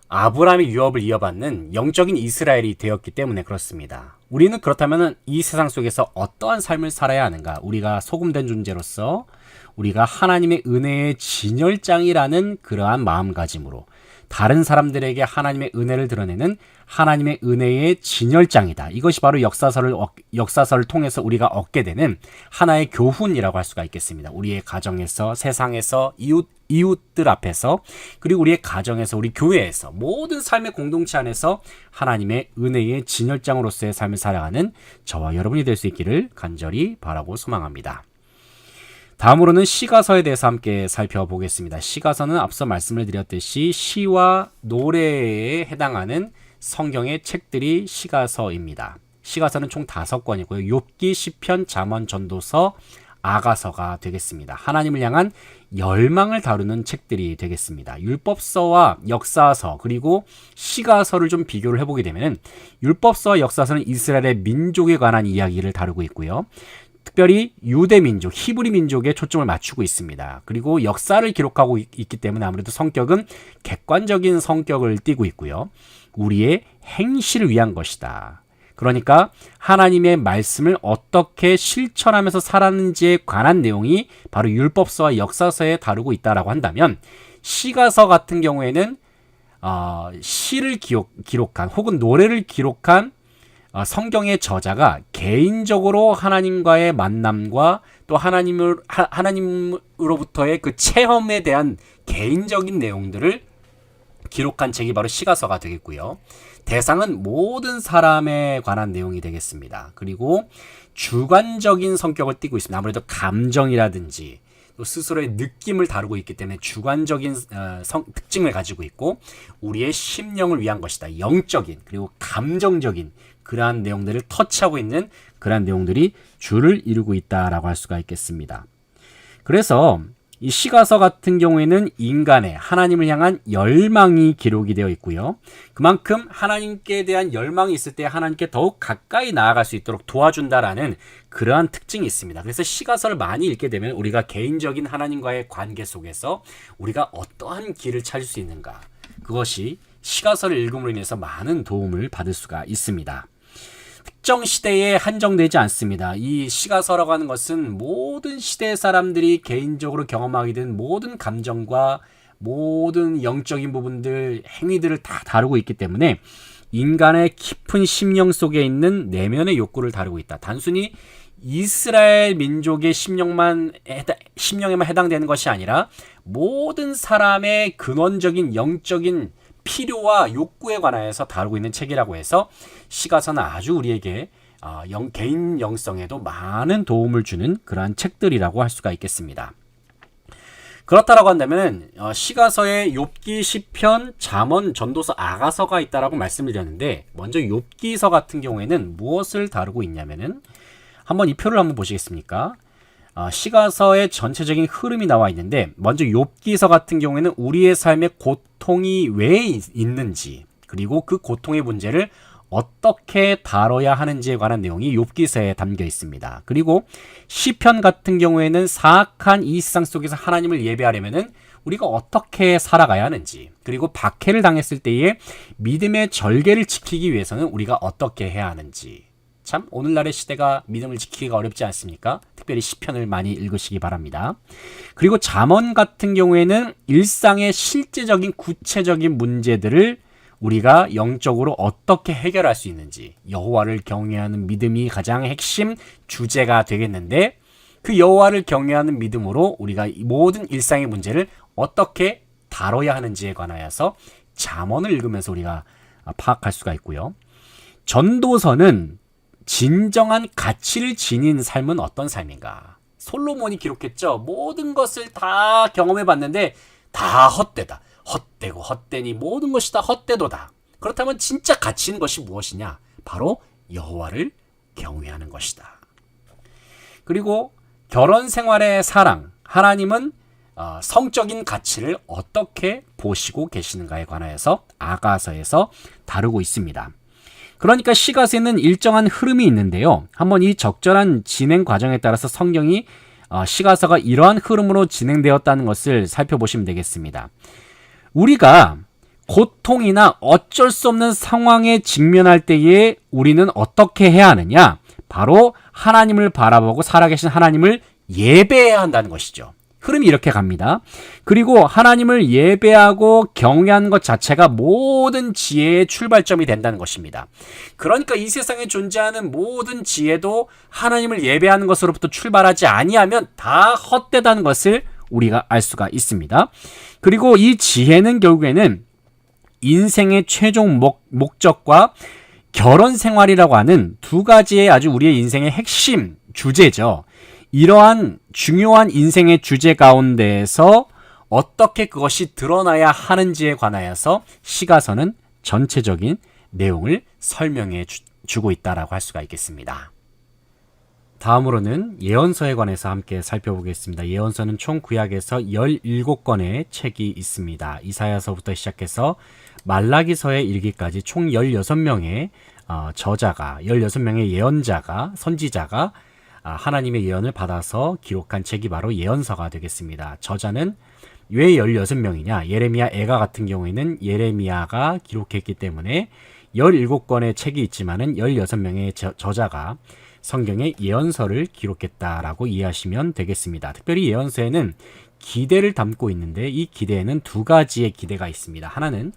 아브라함의 유업을 이어받는 영적인 이스라엘이 되었기 때문에 그렇습니다. 우리는 그렇다면 이 세상 속에서 어떠한 삶을 살아야 하는가? 우리가 소금된 존재로서 우리가 하나님의 은혜의 진열장이라는 그러한 마음가짐으로 다른 사람들에게 하나님의 은혜를 드러내는 하나님의 은혜의 진열장이다. 이것이 바로 역사서를 통해서 우리가 얻게 되는 하나의 교훈이라고 할 수가 있겠습니다. 우리의 가정에서, 세상에서, 이웃들 앞에서, 그리고 우리의 가정에서, 우리 교회에서, 모든 삶의 공동체 안에서 하나님의 은혜의 진열장으로서의 삶을 살아가는 저와 여러분이 될 수 있기를 간절히 바라고 소망합니다. 다음으로는 시가서에 대해서 함께 살펴보겠습니다. 시가서는 앞서 말씀을 드렸듯이 시와 노래에 해당하는 성경의 책들이 시가서입니다. 시가서는 총 5권이고요. 욥기, 시편, 잠언, 전도서, 아가서가 되겠습니다. 하나님을 향한 열망을 다루는 책들이 되겠습니다. 율법서와 역사서 그리고 시가서를 좀 비교를 해보게 되면 율법서와 역사서는 이스라엘의 민족에 관한 이야기를 다루고 있고요. 특별히 유대 민족, 히브리 민족에 초점을 맞추고 있습니다. 그리고 역사를 기록하고 있기 때문에 아무래도 성격은 객관적인 성격을 띠고 있고요. 우리의 행실을 위한 것이다. 그러니까 하나님의 말씀을 어떻게 실천하면서 살았는지에 관한 내용이 바로 율법서와 역사서에 다루고 있다라고 한다면 시가서 같은 경우에는 시를 기록한 혹은 노래를 기록한 성경의 저자가 개인적으로 하나님과의 만남과 또 하나님으로부터의 그 체험에 대한 개인적인 내용들을 기록한 책이 바로 시가서가 되겠고요. 대상은 모든 사람에 관한 내용이 되겠습니다. 그리고 주관적인 성격을 띠고 있습니다. 아무래도 감정이라든지 또 스스로의 느낌을 다루고 있기 때문에 주관적인 특징을 가지고 있고 우리의 심령을 위한 것이다. 영적인 그리고 감정적인 그러한 내용들을 터치하고 있는 그러한 내용들이 주를 이루고 있다라고 할 수가 있겠습니다. 그래서 이 시가서 같은 경우에는 인간의 하나님을 향한 열망이 기록이 되어 있고요. 그만큼 하나님께 대한 열망이 있을 때 하나님께 더욱 가까이 나아갈 수 있도록 도와준다라는 그러한 특징이 있습니다. 그래서 시가서를 많이 읽게 되면 우리가 개인적인 하나님과의 관계 속에서 우리가 어떠한 길을 찾을 수 있는가, 그것이 시가서를 읽음으로 인해서 많은 도움을 받을 수가 있습니다. 특정 시대에 한정되지 않습니다. 이 시가서라고 하는 것은 모든 시대의 사람들이 개인적으로 경험하게 된 모든 감정과 모든 영적인 부분들, 행위들을 다 다루고 있기 때문에 인간의 깊은 심령 속에 있는 내면의 욕구를 다루고 있다. 단순히 이스라엘 민족의 심령에만 해당되는 것이 아니라 모든 사람의 근원적인 영적인 필요와 욕구에 관하여서 다루고 있는 책이라고 해서 시가서는 아주 우리에게 개인 영성에도 많은 도움을 주는 그러한 책들이라고 할 수가 있겠습니다. 그렇다라고 한다면 시가서에 욥기, 시편, 잠언, 전도서, 아가서가 있다라고 말씀을 드렸는데 먼저 욥기서 같은 경우에는 무엇을 다루고 있냐면은 한번 이 표를 한번 보시겠습니까? 시가서의 전체적인 흐름이 나와 있는데 먼저 욥기서 같은 경우에는 우리의 삶의 고통이 왜 있는지 그리고 그 고통의 문제를 어떻게 다뤄야 하는지에 관한 내용이 욥기서에 담겨 있습니다. 그리고 시편 같은 경우에는 사악한 이 세상 속에서 하나님을 예배하려면은 우리가 어떻게 살아가야 하는지 그리고 박해를 당했을 때에 믿음의 절개를 지키기 위해서는 우리가 어떻게 해야 하는지 참 오늘날의 시대가 믿음을 지키기가 어렵지 않습니까? 특별히 시편을 많이 읽으시기 바랍니다. 그리고 잠언 같은 경우에는 일상의 실제적인 구체적인 문제들을 우리가 영적으로 어떻게 해결할 수 있는지 여호와를 경외하는 믿음이 가장 핵심 주제가 되겠는데 그 여호와를 경외하는 믿음으로 우리가 모든 일상의 문제를 어떻게 다뤄야 하는지에 관하여서 잠언을 읽으면서 우리가 파악할 수가 있고요. 전도서는 진정한 가치를 지닌 삶은 어떤 삶인가? 솔로몬이 기록했죠. 모든 것을 다 경험해 봤는데 다 헛되다. 헛되고 헛되니 모든 것이 다 헛되도다. 그렇다면 진짜 가치 있는 것이 무엇이냐? 바로 여호와를 경외하는 것이다. 그리고 결혼 생활의 사랑, 하나님은 성적인 가치를 어떻게 보시고 계시는가에 관하여서 아가서에서 다루고 있습니다. 그러니까 시가서에는 일정한 흐름이 있는데요. 한번 이 적절한 진행 과정에 따라서 성경이 시가서가 이러한 흐름으로 진행되었다는 것을 살펴보시면 되겠습니다. 우리가 고통이나 어쩔 수 없는 상황에 직면할 때에 우리는 어떻게 해야 하느냐? 바로 하나님을 바라보고 살아계신 하나님을 예배해야 한다는 것이죠. 흐름이 이렇게 갑니다. 그리고 하나님을 예배하고 경외하는 것 자체가 모든 지혜의 출발점이 된다는 것입니다. 그러니까 이 세상에 존재하는 모든 지혜도 하나님을 예배하는 것으로부터 출발하지 아니하면 다 헛되다는 것을 우리가 알 수가 있습니다. 그리고 이 지혜는 결국에는 인생의 최종 목적과 결혼 생활이라고 하는 두 가지의 아주 우리의 인생의 핵심 주제죠. 이러한 중요한 인생의 주제 가운데에서 어떻게 그것이 드러나야 하는지에 관하여서 시가서는 전체적인 내용을 설명해 주고 있다라고 할 수가 있겠습니다. 다음으로는 예언서에 관해서 함께 살펴보겠습니다. 예언서는 총 구약에서 17권의 책이 있습니다. 이사야서부터 시작해서 말라기서에 이르기까지 총 16명의 저자가, 16명의 예언자가, 선지자가 하나님의 예언을 받아서 기록한 책이 바로 예언서가 되겠습니다. 저자는 왜 16명이냐? 예레미야 애가 같은 경우에는 예레미야가 기록했기 때문에 17권의 책이 있지만은 16명의 저자가 성경의 예언서를 기록했다라고 이해하시면 되겠습니다. 특별히 예언서에는 기대를 담고 있는데 이 기대에는 두 가지의 기대가 있습니다. 하나는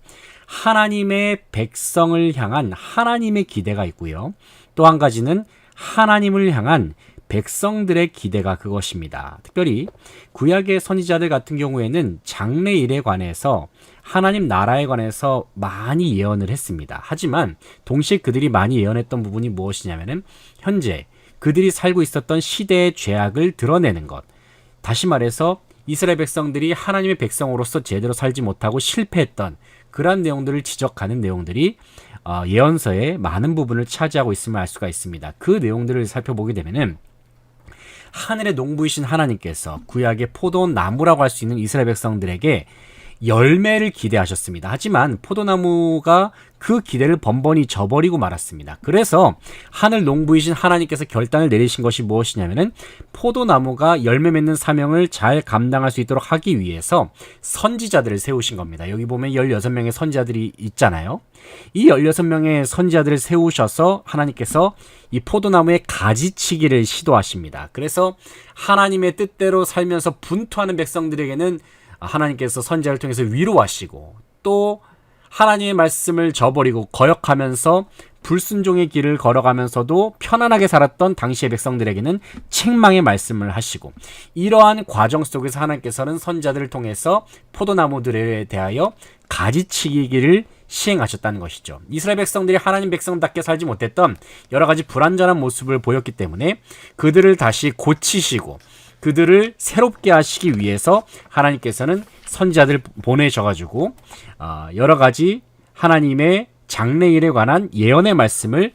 하나님의 백성을 향한 하나님의 기대가 있고요. 또 한 가지는 하나님을 향한 백성들의 기대가 그것입니다. 특별히 구약의 선지자들 같은 경우에는 장래일에 관해서 하나님 나라에 관해서 많이 예언을 했습니다. 하지만 동시에 그들이 많이 예언했던 부분이 무엇이냐면은 현재 그들이 살고 있었던 시대의 죄악을 드러내는 것. 다시 말해서 이스라엘 백성들이 하나님의 백성으로서 제대로 살지 못하고 실패했던 그러한 내용들을 지적하는 내용들이 예언서의 많은 부분을 차지하고 있음을 알 수가 있습니다. 그 내용들을 살펴보게 되면은 하늘의 농부이신 하나님께서 구약의 포도나무라고 할 수 있는 이스라엘 백성들에게 열매를 기대하셨습니다. 하지만 포도나무가 그 기대를 번번이 저버리고 말았습니다. 그래서 하늘 농부이신 하나님께서 결단을 내리신 것이 무엇이냐면은 포도나무가 열매 맺는 사명을 잘 감당할 수 있도록 하기 위해서 선지자들을 세우신 겁니다. 여기 보면 16명의 선지자들이 있잖아요. 이 16명의 선지자들을 세우셔서 하나님께서 이 포도나무의 가지치기를 시도하십니다. 그래서 하나님의 뜻대로 살면서 분투하는 백성들에게는 하나님께서 선지자를 통해서 위로하시고 또 하나님의 말씀을 저버리고 거역하면서 불순종의 길을 걸어가면서도 편안하게 살았던 당시의 백성들에게는 책망의 말씀을 하시고 이러한 과정 속에서 하나님께서는 선지자들을 통해서 포도나무들에 대하여 가지치기를 시행하셨다는 것이죠. 이스라엘 백성들이 하나님 백성답게 살지 못했던 여러 가지 불완전한 모습을 보였기 때문에 그들을 다시 고치시고 그들을 새롭게 하시기 위해서 하나님께서는 선지자들 보내셔가지고 여러 가지 하나님의 장래일에 관한 예언의 말씀을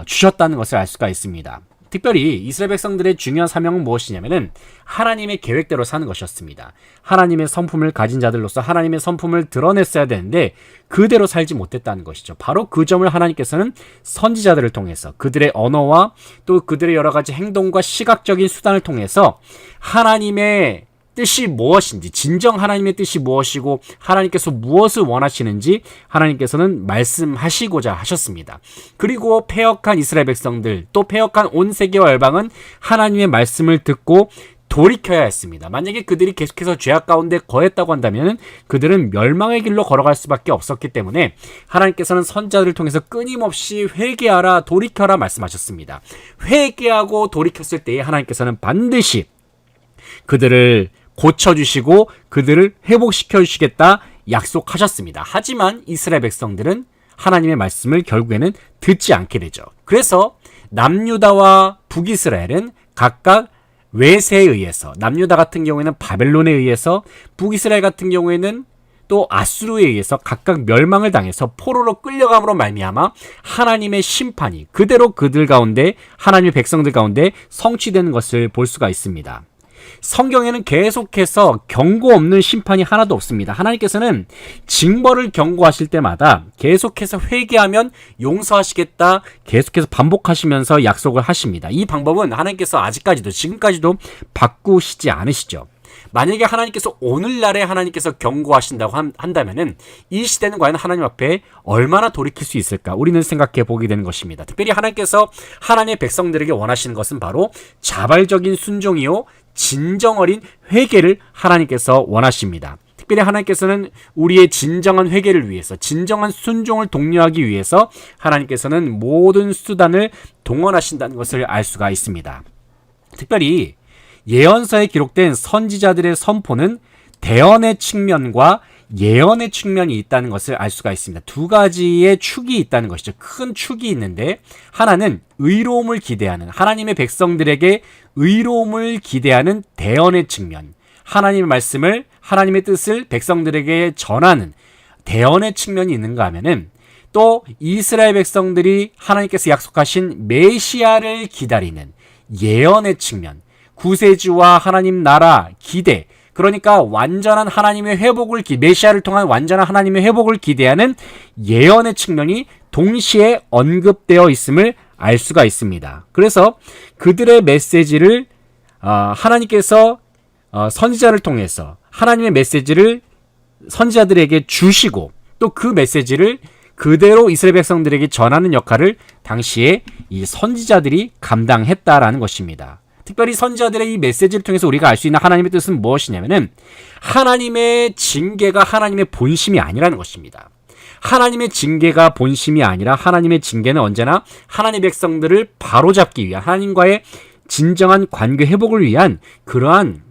주셨다는 것을 알 수가 있습니다. 특별히 이스라엘 백성들의 중요한 사명은 무엇이냐면은 하나님의 계획대로 사는 것이었습니다. 하나님의 성품을 가진 자들로서 하나님의 성품을 드러냈어야 되는데 그대로 살지 못했다는 것이죠. 바로 그 점을 하나님께서는 선지자들을 통해서 그들의 언어와 또 그들의 여러 가지 행동과 시각적인 수단을 통해서 하나님의 뜻이 무엇인지, 진정 하나님의 뜻이 무엇이고 하나님께서 무엇을 원하시는지 하나님께서는 말씀하시고자 하셨습니다. 그리고 패역한 이스라엘 백성들, 또 패역한 온 세계와 열방은 하나님의 말씀을 듣고 돌이켜야 했습니다. 만약에 그들이 계속해서 죄악 가운데 거했다고 한다면 그들은 멸망의 길로 걸어갈 수밖에 없었기 때문에 하나님께서는 선지자들을 통해서 끊임없이 회개하라, 돌이켜라 말씀하셨습니다. 회개하고 돌이켰을 때에 하나님께서는 반드시 그들을 고쳐주시고 그들을 회복시켜 주시겠다 약속하셨습니다. 하지만 이스라엘 백성들은 하나님의 말씀을 결국에는 듣지 않게 되죠. 그래서 남유다와 북이스라엘은 각각 외세에 의해서, 남유다 같은 경우에는 바벨론에 의해서, 북이스라엘 같은 경우에는 또 아수르에 의해서 각각 멸망을 당해서 포로로 끌려감으로 말미암아 하나님의 심판이 그대로 그들 가운데, 하나님의 백성들 가운데 성취되는 것을 볼 수가 있습니다. 성경에는 계속해서 경고 없는 심판이 하나도 없습니다. 하나님께서는 징벌을 경고하실 때마다 계속해서 회개하면 용서하시겠다, 계속해서 반복하시면서 약속을 하십니다. 이 방법은 하나님께서 아직까지도, 지금까지도 바꾸시지 않으시죠. 만약에 하나님께서 오늘날에 하나님께서 경고하신다고 한다면은 이 시대는 과연 하나님 앞에 얼마나 돌이킬 수 있을까? 우리는 생각해 보게 되는 것입니다. 특별히 하나님께서 하나님의 백성들에게 원하시는 것은 바로 자발적인 순종이요, 진정 어린 회개를 하나님께서 원하십니다. 특별히 하나님께서는 우리의 진정한 회개를 위해서, 진정한 순종을 독려하기 위해서 하나님께서는 모든 수단을 동원하신다는 것을 알 수가 있습니다. 특별히 예언서에 기록된 선지자들의 선포는 대언의 측면과 예언의 측면이 있다는 것을 알 수가 있습니다. 두 가지의 축이 있다는 것이죠. 큰 축이 있는데 하나는 의로움을 기대하는, 하나님의 백성들에게 의로움을 기대하는 대언의 측면, 하나님의 말씀을, 하나님의 뜻을 백성들에게 전하는 대언의 측면이 있는가 하면은 또 이스라엘 백성들이 하나님께서 약속하신 메시아를 기다리는 예언의 측면, 구세주와 하나님 나라 기대, 그러니까 완전한 하나님의 회복을 메시아를 통한 완전한 하나님의 회복을 기대하는 예언의 측면이 동시에 언급되어 있음을 알 수가 있습니다. 그래서 그들의 메시지를 하나님께서 선지자를 통해서 하나님의 메시지를 선지자들에게 주시고 또 그 메시지를 그대로 이스라엘 백성들에게 전하는 역할을 당시에 이 선지자들이 감당했다라는 것입니다. 특별히 선지자들의 이 메시지를 통해서 우리가 알 수 있는 하나님의 뜻은 무엇이냐면은 하나님의 징계가 하나님의 본심이 아니라는 것입니다. 하나님의 징계가 본심이 아니라 하나님의 징계는 언제나 하나님의 백성들을 바로잡기 위한 하나님과의 진정한 관계 회복을 위한 그러한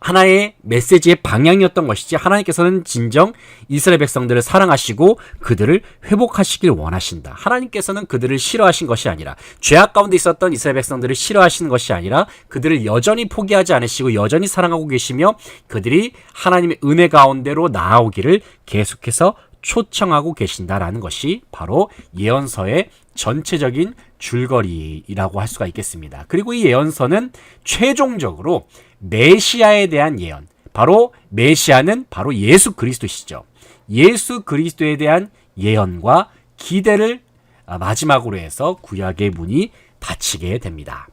하나의 메시지의 방향이었던 것이지 하나님께서는 진정 이스라엘 백성들을 사랑하시고 그들을 회복하시길 원하신다. 하나님께서는 그들을 싫어하신 것이 아니라 죄악 가운데 있었던 이스라엘 백성들을 싫어하시는 것이 아니라 그들을 여전히 포기하지 않으시고 여전히 사랑하고 계시며 그들이 하나님의 은혜 가운데로 나아오기를 계속해서 초청하고 계신다라는 것이 바로 예언서의 전체적인 줄거리라고 할 수가 있겠습니다. 그리고 이 예언서는 최종적으로 메시아에 대한 예언, 바로 메시아는 바로 예수 그리스도시죠. 예수 그리스도에 대한 예언과 기대를 마지막으로 해서 구약의 문이 닫히게 됩니다.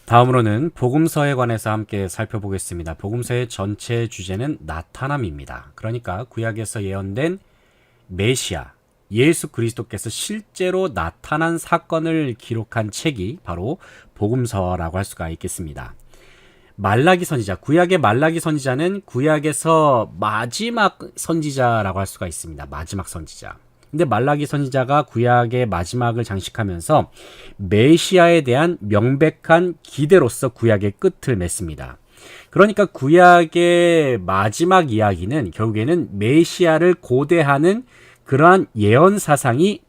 다음으로는 복음서에 관해서 함께 살펴보겠습니다. 복음서의 전체 주제는 나타남입니다. 그러니까 구약에서 예언된 메시아, 예수 그리스도께서 실제로 나타난 사건을 기록한 책이 바로 복음서라고 할 수가 있겠습니다. 말라기 선지자, 구약의 말라기 선지자는 구약에서 마지막 선지자라고 할 수가 있습니다. 마지막 선지자. 근데 말라기 선지자가 구약의 마지막을 장식하면서 메시아에 대한 명백한 기대로서 구약의 끝을 맺습니다. 그러니까 구약의 마지막 이야기는 결국에는 메시아를 고대하는 그러한 예언 사상이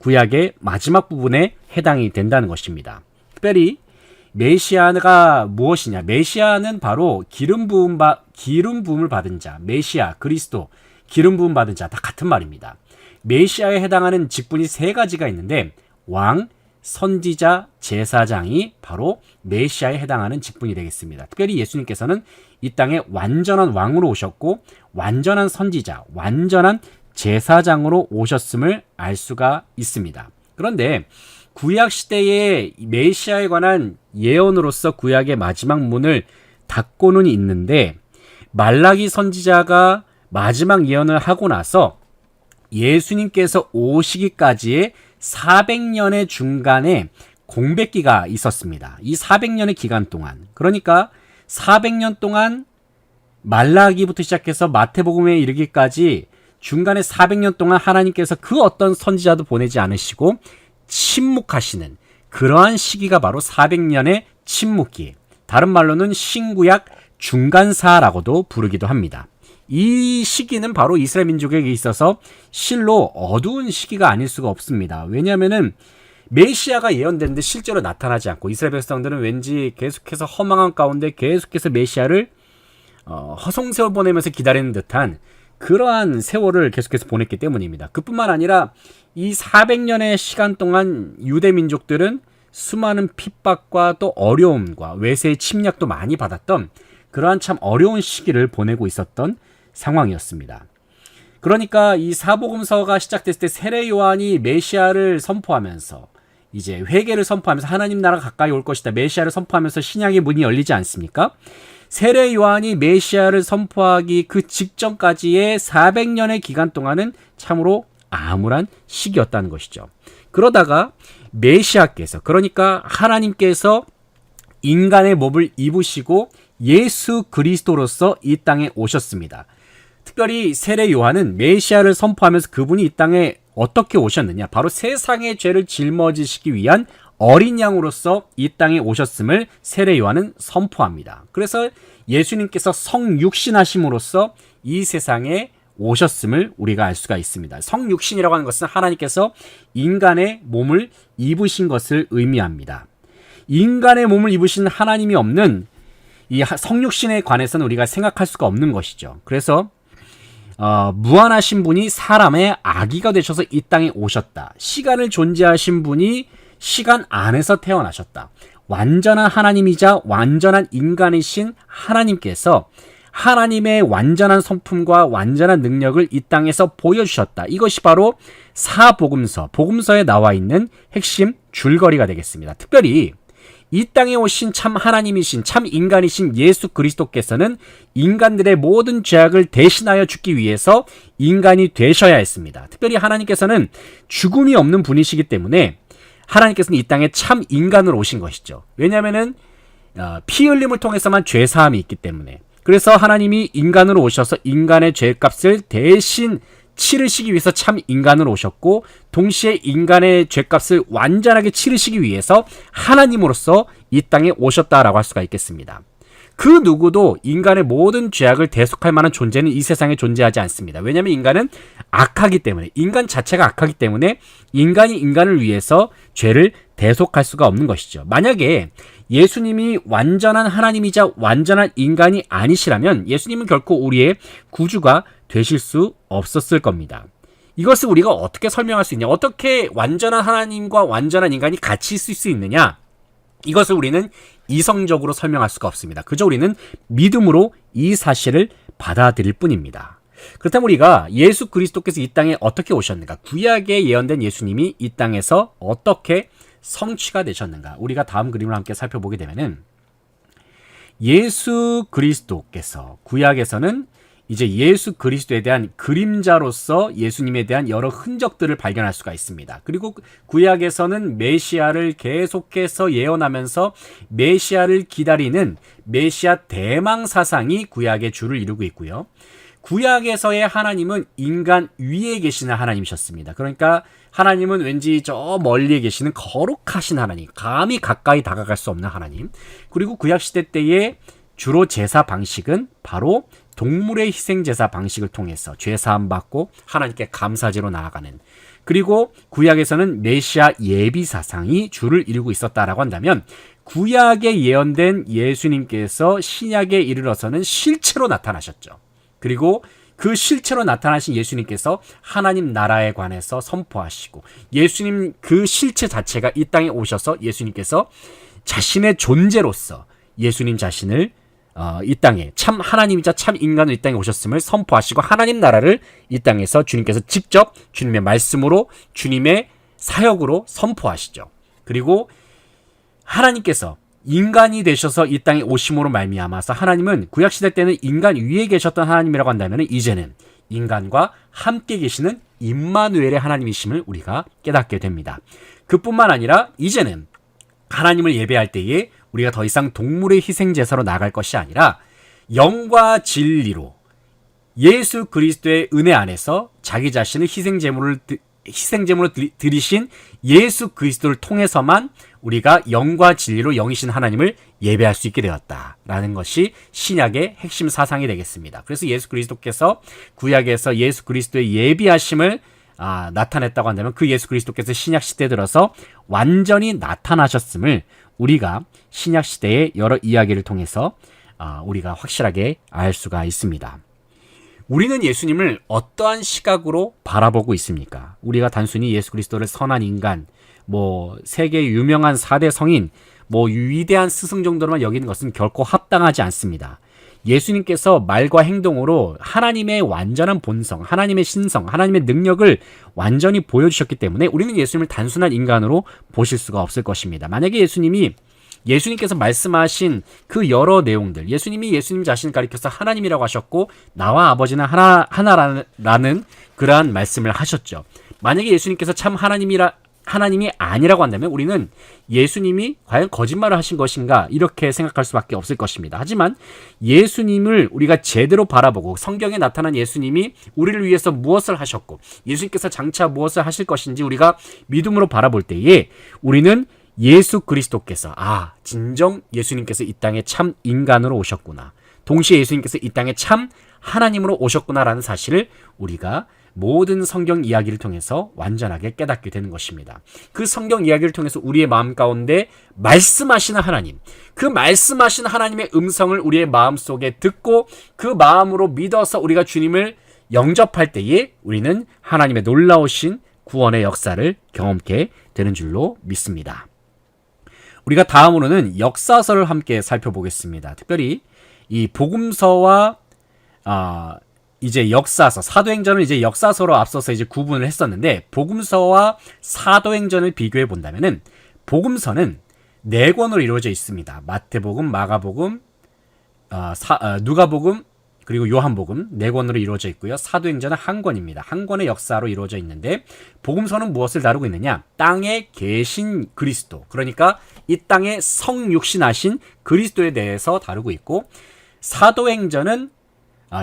구약의 마지막 부분에 해당이 된다는 것입니다. 특별히 메시아가 무엇이냐? 메시아는 바로 기름 부음을 받은 자, 메시아, 그리스도, 기름 부음 받은 자 다 같은 말입니다. 메시아에 해당하는 직분이 세 가지가 있는데 왕, 선지자, 제사장이 바로 메시아에 해당하는 직분이 되겠습니다. 특별히 예수님께서는 이 땅에 완전한 왕으로 오셨고 완전한 선지자, 완전한 제사장으로 오셨음을 알 수가 있습니다. 그런데 구약 시대의 메시아에 관한 예언으로서 구약의 마지막 문을 닫고는 있는데 말라기 선지자가 마지막 예언을 하고 나서 예수님께서 오시기까지의 400년의 중간에 공백기가 있었습니다. 이 400년의 기간 동안, 그러니까 400년 동안 말라기부터 시작해서 마태복음에 이르기까지 중간에 400년 동안 하나님께서 그 어떤 선지자도 보내지 않으시고 침묵하시는 그러한 시기가 바로 400년의 침묵기, 다른 말로는 신구약 중간사라고도 부르기도 합니다. 이 시기는 바로 이스라엘 민족에게 있어서 실로 어두운 시기가 아닐 수가 없습니다. 왜냐하면은 메시아가 예언됐는데 실제로 나타나지 않고 이스라엘 백성들은 왠지 계속해서 허망한 가운데 계속해서 메시아를 허송세월 보내면서 기다리는 듯한 그러한 세월을 계속해서 보냈기 때문입니다. 그뿐만 아니라 이 400년의 시간 동안 유대 민족들은 수많은 핍박과 또 어려움과 외세의 침략도 많이 받았던 그러한 참 어려운 시기를 보내고 있었던 상황이었습니다. 그러니까 이 사복음서가 시작됐을 때 세례 요한이 메시아를 선포하면서 이제 회개를 선포하면서 하나님 나라가 가까이 올 것이다, 메시아를 선포하면서 신약의 문이 열리지 않습니까? 세례 요한이 메시아를 선포하기 그 직전까지의 400년의 기간 동안은 참으로 암울한 시기였다는 것이죠. 그러다가 메시아께서, 그러니까 하나님께서 인간의 몸을 입으시고 예수 그리스도로서 이 땅에 오셨습니다. 특별히 세례 요한은 메시아를 선포하면서 그분이 이 땅에 어떻게 오셨느냐, 바로 세상의 죄를 짊어지시기 위한 어린 양으로서 이 땅에 오셨음을 세례 요한은 선포합니다. 그래서 예수님께서 성육신하심으로써 이 세상에 오셨음을 우리가 알 수가 있습니다. 성육신이라고 하는 것은 하나님께서 인간의 몸을 입으신 것을 의미합니다. 인간의 몸을 입으신 하나님이 없는 이 성육신에 관해서는 우리가 생각할 수가 없는 것이죠. 그래서 무한하신 분이 사람의 아기가 되셔서 이 땅에 오셨다. 시간을 존재하신 분이 시간 안에서 태어나셨다. 완전한 하나님이자 완전한 인간이신 하나님께서 하나님의 완전한 성품과 완전한 능력을 이 땅에서 보여주셨다. 이것이 바로 사복음서, 복음서에 나와 있는 핵심 줄거리가 되겠습니다. 특별히 이 땅에 오신 참 하나님이신 참 인간이신 예수 그리스도께서는 인간들의 모든 죄악을 대신하여 죽기 위해서 인간이 되셔야 했습니다. 특별히 하나님께서는 죽음이 없는 분이시기 때문에 하나님께서는 이 땅에 참 인간으로 오신 것이죠. 왜냐하면은 피 흘림을 통해서만 죄 사함이 있기 때문에. 그래서 하나님이 인간으로 오셔서 인간의 죄값을 대신 치르시기 위해서 참 인간으로 오셨고, 동시에 인간의 죄값을 완전하게 치르시기 위해서 하나님으로서 이 땅에 오셨다라고 할 수가 있겠습니다. 그 누구도 인간의 모든 죄악을 대속할 만한 존재는 이 세상에 존재하지 않습니다. 왜냐하면 인간은 악하기 때문에, 인간 자체가 악하기 때문에 인간이 인간을 위해서 죄를 대속할 수가 없는 것이죠. 만약에 예수님이 완전한 하나님이자 완전한 인간이 아니시라면 예수님은 결코 우리의 구주가 되실 수 없었을 겁니다. 이것을 우리가 어떻게 설명할 수 있냐? 어떻게 완전한 하나님과 완전한 인간이 같이 있을 수 있느냐? 이것을 우리는 이성적으로 설명할 수가 없습니다. 그저 우리는 믿음으로 이 사실을 받아들일 뿐입니다. 그렇다면 우리가 예수 그리스도께서 이 땅에 어떻게 오셨는가? 구약에 예언된 예수님이 이 땅에서 어떻게 성취가 되셨는가? 우리가 다음 그림을 함께 살펴보게 되면은 예수 그리스도께서 구약에서는 이제 예수 그리스도에 대한 그림자로서 예수님에 대한 여러 흔적들을 발견할 수가 있습니다. 그리고 구약에서는 메시아를 계속해서 예언하면서 메시아를 기다리는 메시아 대망 사상이 구약의 주를 이루고 있고요. 구약에서의 하나님은 인간 위에 계시는 하나님이셨습니다. 그러니까 하나님은 왠지 저 멀리에 계시는 거룩하신 하나님, 감히 가까이 다가갈 수 없는 하나님. 그리고 구약시대 때의 주로 제사 방식은 바로 동물의 희생제사 방식을 통해서 죄사함 받고 하나님께 감사제로 나아가는, 그리고 구약에서는 메시아 예비 사상이 주를 이루고 있었다라고 한다면, 구약에 예언된 예수님께서 신약에 이르러서는 실체로 나타나셨죠. 그리고 그 실체로 나타나신 예수님께서 하나님 나라에 관해서 선포하시고, 예수님 그 실체 자체가 이 땅에 오셔서 예수님께서 자신의 존재로서 예수님 자신을 이 땅에 참 하나님이자 참 인간으로 이 땅에 오셨음을 선포하시고, 하나님 나라를 이 땅에서 주님께서 직접 주님의 말씀으로 주님의 사역으로 선포하시죠. 그리고 하나님께서 인간이 되셔서 이 땅에 오심으로 말미암아서 하나님은 구약시대 때는 인간 위에 계셨던 하나님이라고 한다면 이제는 인간과 함께 계시는 임마누엘의 하나님이심을 우리가 깨닫게 됩니다. 그뿐만 아니라 이제는 하나님을 예배할 때에 우리가 더 이상 동물의 희생제사로 나갈 것이 아니라 영과 진리로 예수 그리스도의 은혜 안에서 자기 자신을 희생제물로 드리신 예수 그리스도를 통해서만 우리가 영과 진리로 영이신 하나님을 예배할 수 있게 되었다라는 것이 신약의 핵심 사상이 되겠습니다. 그래서 예수 그리스도께서 구약에서 예수 그리스도의 예비하심을 나타냈다고 한다면, 그 예수 그리스도께서 신약 시대에 들어서 완전히 나타나셨음을 우리가 신약 시대의 여러 이야기를 통해서 우리가 확실하게 알 수가 있습니다. 우리는 예수님을 어떠한 시각으로 바라보고 있습니까? 우리가 단순히 예수 그리스도를 선한 인간, 세계 유명한 4대 성인, 위대한 스승 정도로만 여기는 것은 결코 합당하지 않습니다. 예수님께서 말과 행동으로 하나님의 완전한 본성, 하나님의 신성, 하나님의 능력을 완전히 보여주셨기 때문에 우리는 예수님을 단순한 인간으로 보실 수가 없을 것입니다. 만약에 예수님께서 말씀하신 그 여러 내용들, 예수님이 예수님 자신을 가리켜서 하나님이라고 하셨고 나와 아버지는 하나라는 그러한 말씀을 하셨죠. 만약에 예수님께서 참 하나님이 아니라고 한다면 우리는 예수님이 과연 거짓말을 하신 것인가 이렇게 생각할 수밖에 없을 것입니다. 하지만 예수님을 우리가 제대로 바라보고 성경에 나타난 예수님이 우리를 위해서 무엇을 하셨고 예수님께서 장차 무엇을 하실 것인지 우리가 믿음으로 바라볼 때에 우리는 예수 그리스도께서 진정 예수님께서 이 땅에 참 인간으로 오셨구나, 동시에 예수님께서 이 땅에 참 하나님으로 오셨구나라는 사실을 우리가 모든 성경 이야기를 통해서 완전하게 깨닫게 되는 것입니다. 그 성경 이야기를 통해서 우리의 마음 가운데 말씀하시는 하나님, 그 말씀하시는 하나님의 음성을 우리의 마음속에 듣고 그 마음으로 믿어서 우리가 주님을 영접할 때에 우리는 하나님의 놀라우신 구원의 역사를 경험케 되는 줄로 믿습니다. 우리가 다음으로는 역사서를 함께 살펴보겠습니다. 특별히 이 복음서와 이제 역사서, 사도행전을 이제 역사서로 앞서서 이제 구분을 했었는데, 복음서와 사도행전을 비교해 본다면은 복음서는 4권으로 이루어져 있습니다. 마태복음, 마가복음, 누가복음, 그리고 요한복음 4권으로 이루어져 있고요. 사도행전은 1권입니다. 1권의 역사로 이루어져 있는데, 복음서는 무엇을 다루고 있느냐? 땅에 계신 그리스도, 그러니까 이 땅에 성육신하신 그리스도에 대해서 다루고 있고, 사도행전은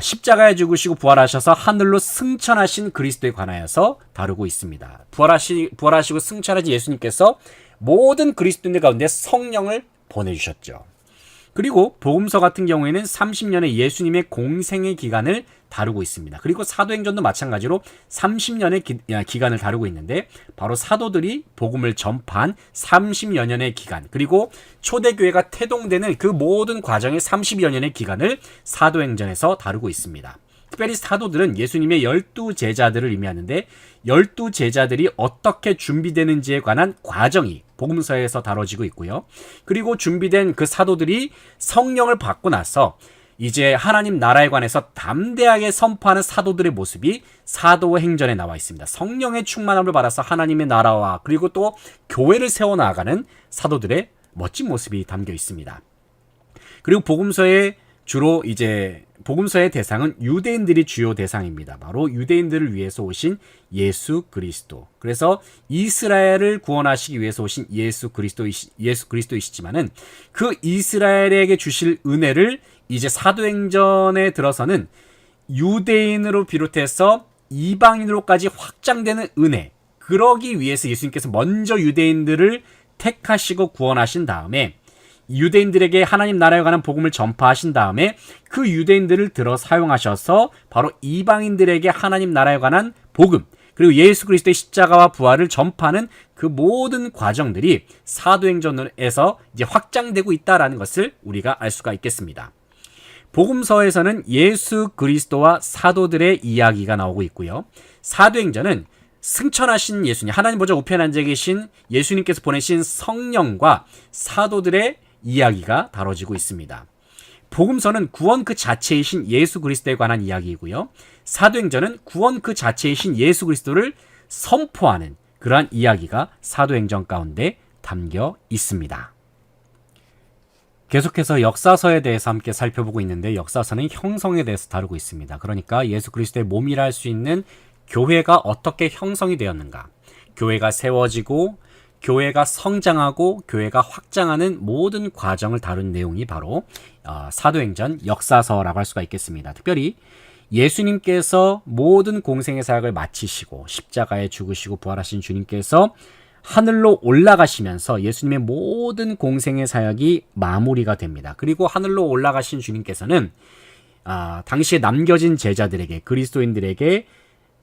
십자가에 죽으시고 부활하셔서 하늘로 승천하신 그리스도에 관하여서 다루고 있습니다. 부활하시고 승천하신 예수님께서 모든 그리스도인들 가운데 성령을 보내주셨죠. 그리고 복음서 같은 경우에는 30년의 예수님의 공생의 기간을 다루고 있습니다. 그리고 사도행전도 마찬가지로 30년의 기간을 다루고 있는데, 바로 사도들이 복음을 전파한 30여 년의 기간, 그리고 초대교회가 태동되는 그 모든 과정의 30여 년의 기간을 사도행전에서 다루고 있습니다. 특별히 사도들은 예수님의 12제자들을 의미하는데, 12제자들이 어떻게 준비되는지에 관한 과정이 복음서에서 다뤄지고 있고요. 그리고 준비된 그 사도들이 성령을 받고 나서 이제 하나님 나라에 관해서 담대하게 선포하는 사도들의 모습이 사도행전에 나와 있습니다. 성령의 충만함을 받아서 하나님의 나라와 그리고 또 교회를 세워나가는 사도들의 멋진 모습이 담겨 있습니다. 그리고 복음서에 주로 이제 복음서의 대상은 유대인들이 주요 대상입니다. 바로 유대인들을 위해서 오신 예수 그리스도. 그래서 이스라엘을 구원하시기 위해서 오신 예수 그리스도이시지만은 그 이스라엘에게 주실 은혜를 이제 사도행전에 들어서는 유대인으로 비롯해서 이방인으로까지 확장되는 은혜, 그러기 위해서 예수님께서 먼저 유대인들을 택하시고 구원하신 다음에 유대인들에게 하나님 나라에 관한 복음을 전파하신 다음에 그 유대인들을 들어 사용하셔서 바로 이방인들에게 하나님 나라에 관한 복음, 그리고 예수 그리스도의 십자가와 부활을 전파하는 그 모든 과정들이 사도행전에서 이제 확장되고 있다라는 것을 우리가 알 수가 있겠습니다. 복음서에서는 예수 그리스도와 사도들의 이야기가 나오고 있고요. 사도행전은 승천하신 예수님, 하나님 보좌 우편에 앉아 계신 예수님께서 보내신 성령과 사도들의 이야기가 다뤄지고 있습니다. 복음서는 구원 그 자체이신 예수 그리스도에 관한 이야기이고요. 사도행전은 구원 그 자체이신 예수 그리스도를 선포하는 그러한 이야기가 사도행전 가운데 담겨 있습니다. 계속해서 역사서에 대해서 함께 살펴보고 있는데, 역사서는 형성에 대해서 다루고 있습니다. 그러니까 예수 그리스도의 몸이라 할 수 있는 교회가 어떻게 형성이 되었는가, 교회가 세워지고 교회가 성장하고 교회가 확장하는 모든 과정을 다룬 내용이 바로 사도행전 역사서라고 할 수가 있겠습니다. 특별히 예수님께서 모든 공생의 사역을 마치시고 십자가에 죽으시고 부활하신 주님께서 하늘로 올라가시면서 예수님의 모든 공생의 사역이 마무리가 됩니다. 그리고 하늘로 올라가신 주님께서는 당시에 남겨진 제자들에게, 그리스도인들에게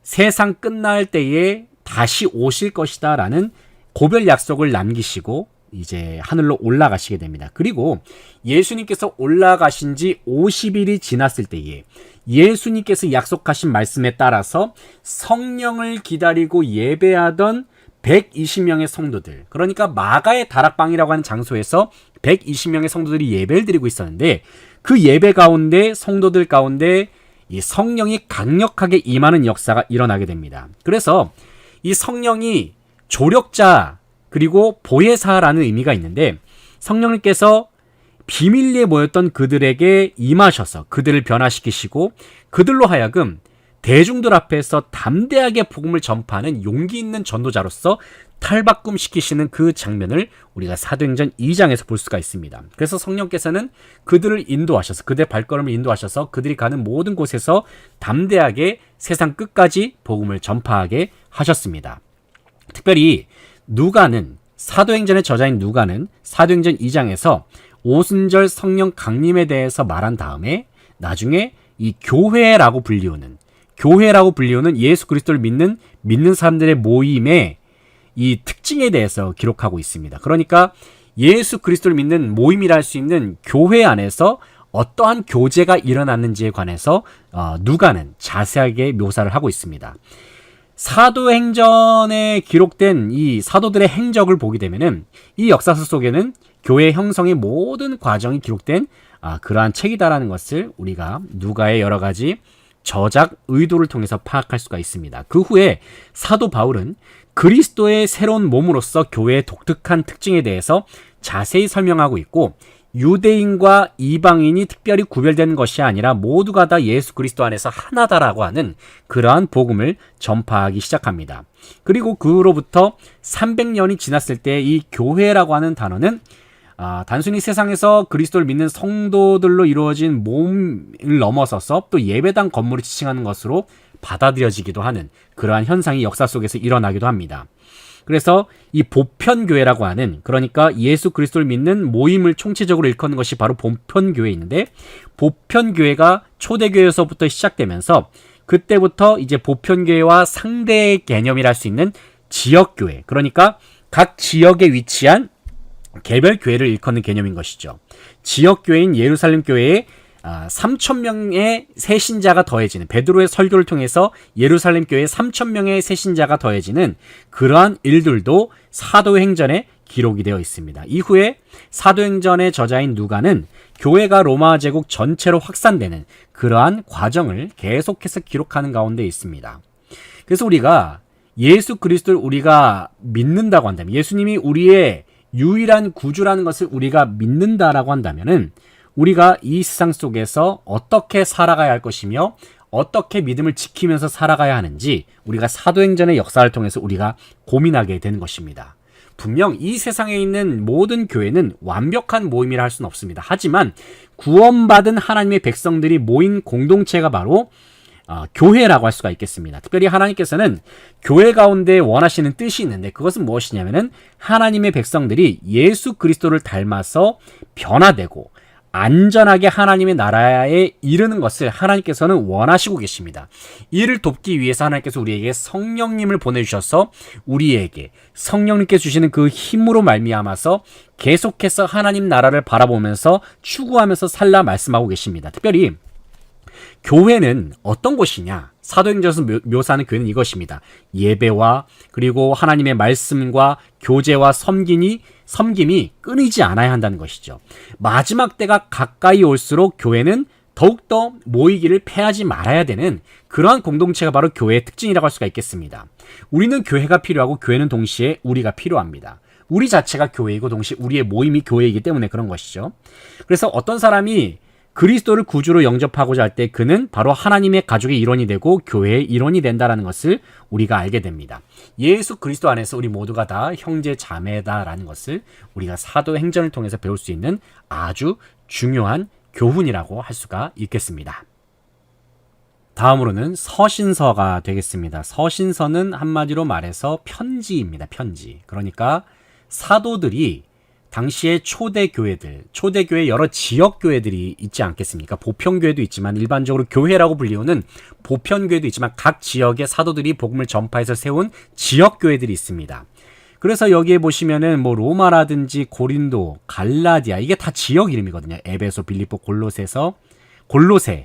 세상 끝날 때에 다시 오실 것이다 라는 고별 약속을 남기시고 이제 하늘로 올라가시게 됩니다. 그리고 예수님께서 올라가신 지 50일이 지났을 때에 예수님께서 약속하신 말씀에 따라서 성령을 기다리고 예배하던 120명의 성도들, 그러니까 마가의 다락방이라고 하는 장소에서 120명의 성도들이 예배를 드리고 있었는데, 그 예배 가운데 성도들 가운데 이 성령이 강력하게 임하는 역사가 일어나게 됩니다. 그래서 이 성령이 조력자 그리고 보혜사라는 의미가 있는데, 성령님께서 비밀리에 모였던 그들에게 임하셔서 그들을 변화시키시고 그들로 하여금 대중들 앞에서 담대하게 복음을 전파하는 용기 있는 전도자로서 탈바꿈시키시는 그 장면을 우리가 사도행전 2장에서 볼 수가 있습니다. 그래서 성령께서는 그들을 인도하셔서, 그들의 발걸음을 인도하셔서 그들이 가는 모든 곳에서 담대하게 세상 끝까지 복음을 전파하게 하셨습니다. 특별히 누가는, 사도행전의 저자인 누가는 사도행전 2장에서 오순절 성령 강림에 대해서 말한 다음에 나중에 이 교회라고 불리우는 예수 그리스도를 믿는 사람들의 모임의 이 특징에 대해서 기록하고 있습니다. 그러니까 예수 그리스도를 믿는 모임이라 할 수 있는 교회 안에서 어떠한 교제가 일어났는지에 관해서 누가는 자세하게 묘사를 하고 있습니다. 사도행전에 기록된 이 사도들의 행적을 보게 되면은 이 역사서 속에는 교회 형성의 모든 과정이 기록된 그러한 책이다라는 것을 우리가 누가의 여러 가지 저작 의도를 통해서 파악할 수가 있습니다. 그 후에 사도 바울은 그리스도의 새로운 몸으로서 교회의 독특한 특징에 대해서 자세히 설명하고 있고, 유대인과 이방인이 특별히 구별되는 것이 아니라 모두가 다 예수 그리스도 안에서 하나다라고 하는 그러한 복음을 전파하기 시작합니다. 그리고 그로부터 300년이 지났을 때 이 교회라고 하는 단어는 단순히 세상에서 그리스도를 믿는 성도들로 이루어진 몸을 넘어서서 또 예배당 건물을 지칭하는 것으로 받아들여지기도 하는 그러한 현상이 역사 속에서 일어나기도 합니다. 그래서 이 보편교회라고 하는, 그러니까 예수 그리스도를 믿는 모임을 총체적으로 일컫는 것이 바로 보편교회인데, 보편교회가 초대교회에서부터 시작되면서 그때부터 이제 보편교회와 상대의 개념이라 할 수 있는 지역교회, 그러니까 각 지역에 위치한 개별 교회를 일컫는 개념인 것이죠. 지역교회인 예루살렘 교회에 3,000명의 새신자가 더해지는, 베드로의 설교를 통해서 예루살렘 교회에 3,000명의 새신자가 더해지는 그러한 일들도 사도행전에 기록이 되어 있습니다. 이후에 사도행전의 저자인 누가는 교회가 로마 제국 전체로 확산되는 그러한 과정을 계속해서 기록하는 가운데 있습니다. 그래서 우리가 예수 그리스도를 우리가 믿는다고 한다면, 예수님이 우리의 유일한 구주라는 것을 우리가 믿는다라고 한다면은, 우리가 이 세상 속에서 어떻게 살아가야 할 것이며 어떻게 믿음을 지키면서 살아가야 하는지 우리가 사도행전의 역사를 통해서 우리가 고민하게 되는 것입니다. 분명 이 세상에 있는 모든 교회는 완벽한 모임이라 할 수는 없습니다. 하지만 구원받은 하나님의 백성들이 모인 공동체가 바로 교회라고 할 수가 있겠습니다. 특별히 하나님께서는 교회 가운데 원하시는 뜻이 있는데, 그것은 무엇이냐면은 하나님의 백성들이 예수 그리스도를 닮아서 변화되고 안전하게 하나님의 나라에 이르는 것을 하나님께서는 원하시고 계십니다. 이를 돕기 위해서 하나님께서 우리에게 성령님을 보내주셔서 우리에게 성령님께 주시는 그 힘으로 말미암아서 계속해서 하나님 나라를 바라보면서 추구하면서 살라 말씀하고 계십니다. 특별히 교회는 어떤 곳이냐? 사도행전에서 묘사하는 교회는 이것입니다. 예배와 그리고 하나님의 말씀과 교제와 섬김이 끊이지 않아야 한다는 것이죠. 마지막 때가 가까이 올수록 교회는 더욱더 모이기를 패하지 말아야 되는 그러한 공동체가 바로 교회의 특징이라고 할 수가 있겠습니다. 우리는 교회가 필요하고 교회는 동시에 우리가 필요합니다. 우리 자체가 교회이고 동시에 우리의 모임이 교회이기 때문에 그런 것이죠. 그래서 어떤 사람이 그리스도를 구주로 영접하고자 할 때 그는 바로 하나님의 가족의 일원이 되고 교회의 일원이 된다는 것을 우리가 알게 됩니다. 예수 그리스도 안에서 우리 모두가 다 형제 자매다라는 것을 우리가 사도행전을 통해서 배울 수 있는 아주 중요한 교훈이라고 할 수가 있겠습니다. 다음으로는 서신서가 되겠습니다. 서신서는 한마디로 말해서 편지입니다. 편지. 그러니까 사도들이 당시의 초대교회 여러 지역교회들이 있지 않겠습니까? 보편교회도 있지만 일반적으로 교회라고 불리우는 보편교회도 있지만 각 지역의 사도들이 복음을 전파해서 세운 지역교회들이 있습니다. 그래서 여기에 보시면은 로마라든지 고린도, 갈라디아, 이게 다 지역 이름이거든요. 에베소, 빌립보, 골로새,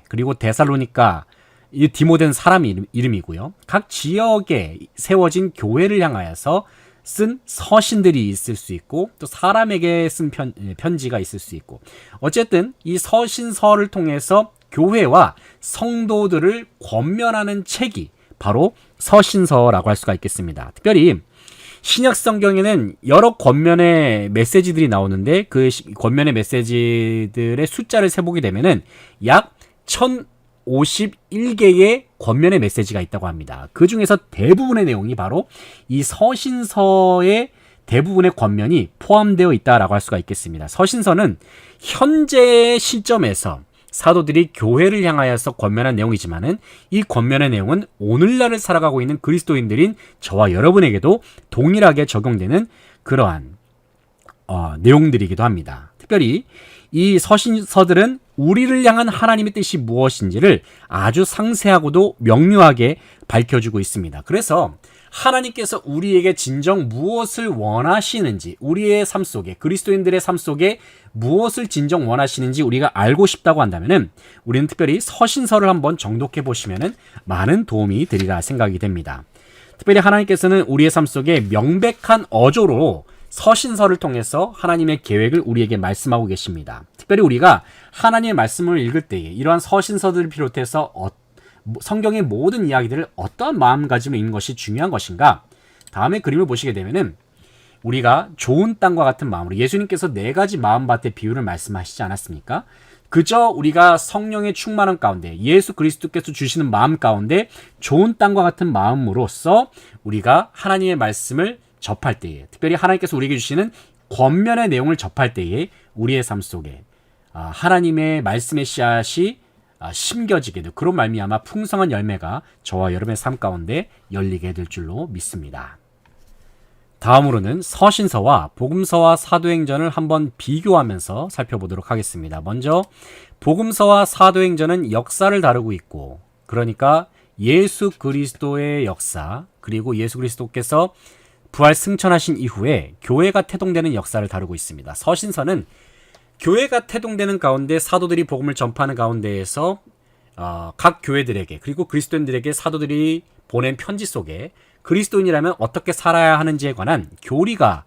그리고 데살로니가, 이 디모데는 사람 이름이고요. 각 지역에 세워진 교회를 향하여서 쓴 서신들이 있을 수 있고, 또 사람에게 쓴 편지가 있을 수 있고, 어쨌든 이 서신서를 통해서 교회와 성도들을 권면하는 책이 바로 서신서라고 할 수가 있겠습니다. 특별히 신약 성경에는 여러 권면의 메시지들이 나오는데, 그 권면의 메시지들의 숫자를 세보게 되면은 약 1051개의 권면의 메시지가 있다고 합니다. 그 중에서 대부분의 내용이 바로 이 서신서의 대부분의 권면이 포함되어 있다라고 할 수가 있겠습니다. 서신서는 현재 시점에서 사도들이 교회를 향하여서 권면한 내용이지만은 이 권면의 내용은 오늘날을 살아가고 있는 그리스도인들인 저와 여러분에게도 동일하게 적용되는 그러한 내용들이기도 합니다. 특별히 이 서신서들은 우리를 향한 하나님의 뜻이 무엇인지를 아주 상세하고도 명료하게 밝혀주고 있습니다. 그래서 하나님께서 우리에게 진정 무엇을 원하시는지, 우리의 삶 속에, 그리스도인들의 삶 속에 무엇을 진정 원하시는지 우리가 알고 싶다고 한다면은 우리는 특별히 서신서를 한번 정독해 보시면은 많은 도움이 되리라 생각이 됩니다. 특별히 하나님께서는 우리의 삶 속에 명백한 어조로 서신서를 통해서 하나님의 계획을 우리에게 말씀하고 계십니다. 특별히 우리가 하나님의 말씀을 읽을 때에 이러한 서신서들을 비롯해서 성경의 모든 이야기들을 어떠한 마음가짐으로 읽는 것이 중요한 것인가? 다음에 그림을 보시게 되면은 우리가 좋은 땅과 같은 마음으로, 예수님께서 4가지 마음밭의 비유를 말씀하시지 않았습니까? 그저 우리가 성령의 충만한 가운데 예수 그리스도께서 주시는 마음 가운데 좋은 땅과 같은 마음으로써 우리가 하나님의 말씀을 접할 때에, 특별히 하나님께서 우리에게 주시는 권면의 내용을 접할 때에 우리의 삶 속에 하나님의 말씀의 씨앗이 심겨지게 되고 그런 말미암아 풍성한 열매가 저와 여러분의 삶 가운데 열리게 될 줄로 믿습니다. 다음으로는 서신서와 복음서와 사도행전을 한번 비교하면서 살펴보도록 하겠습니다. 먼저 복음서와 사도행전은 역사를 다루고 있고, 그러니까 예수 그리스도의 역사, 그리고 예수 그리스도께서 부활 승천하신 이후에 교회가 태동되는 역사를 다루고 있습니다. 서신서는 교회가 태동되는 가운데 사도들이 복음을 전파하는 가운데에서 각 교회들에게, 그리고 그리스도인들에게 사도들이 보낸 편지 속에 그리스도인이라면 어떻게 살아야 하는지에 관한 교리가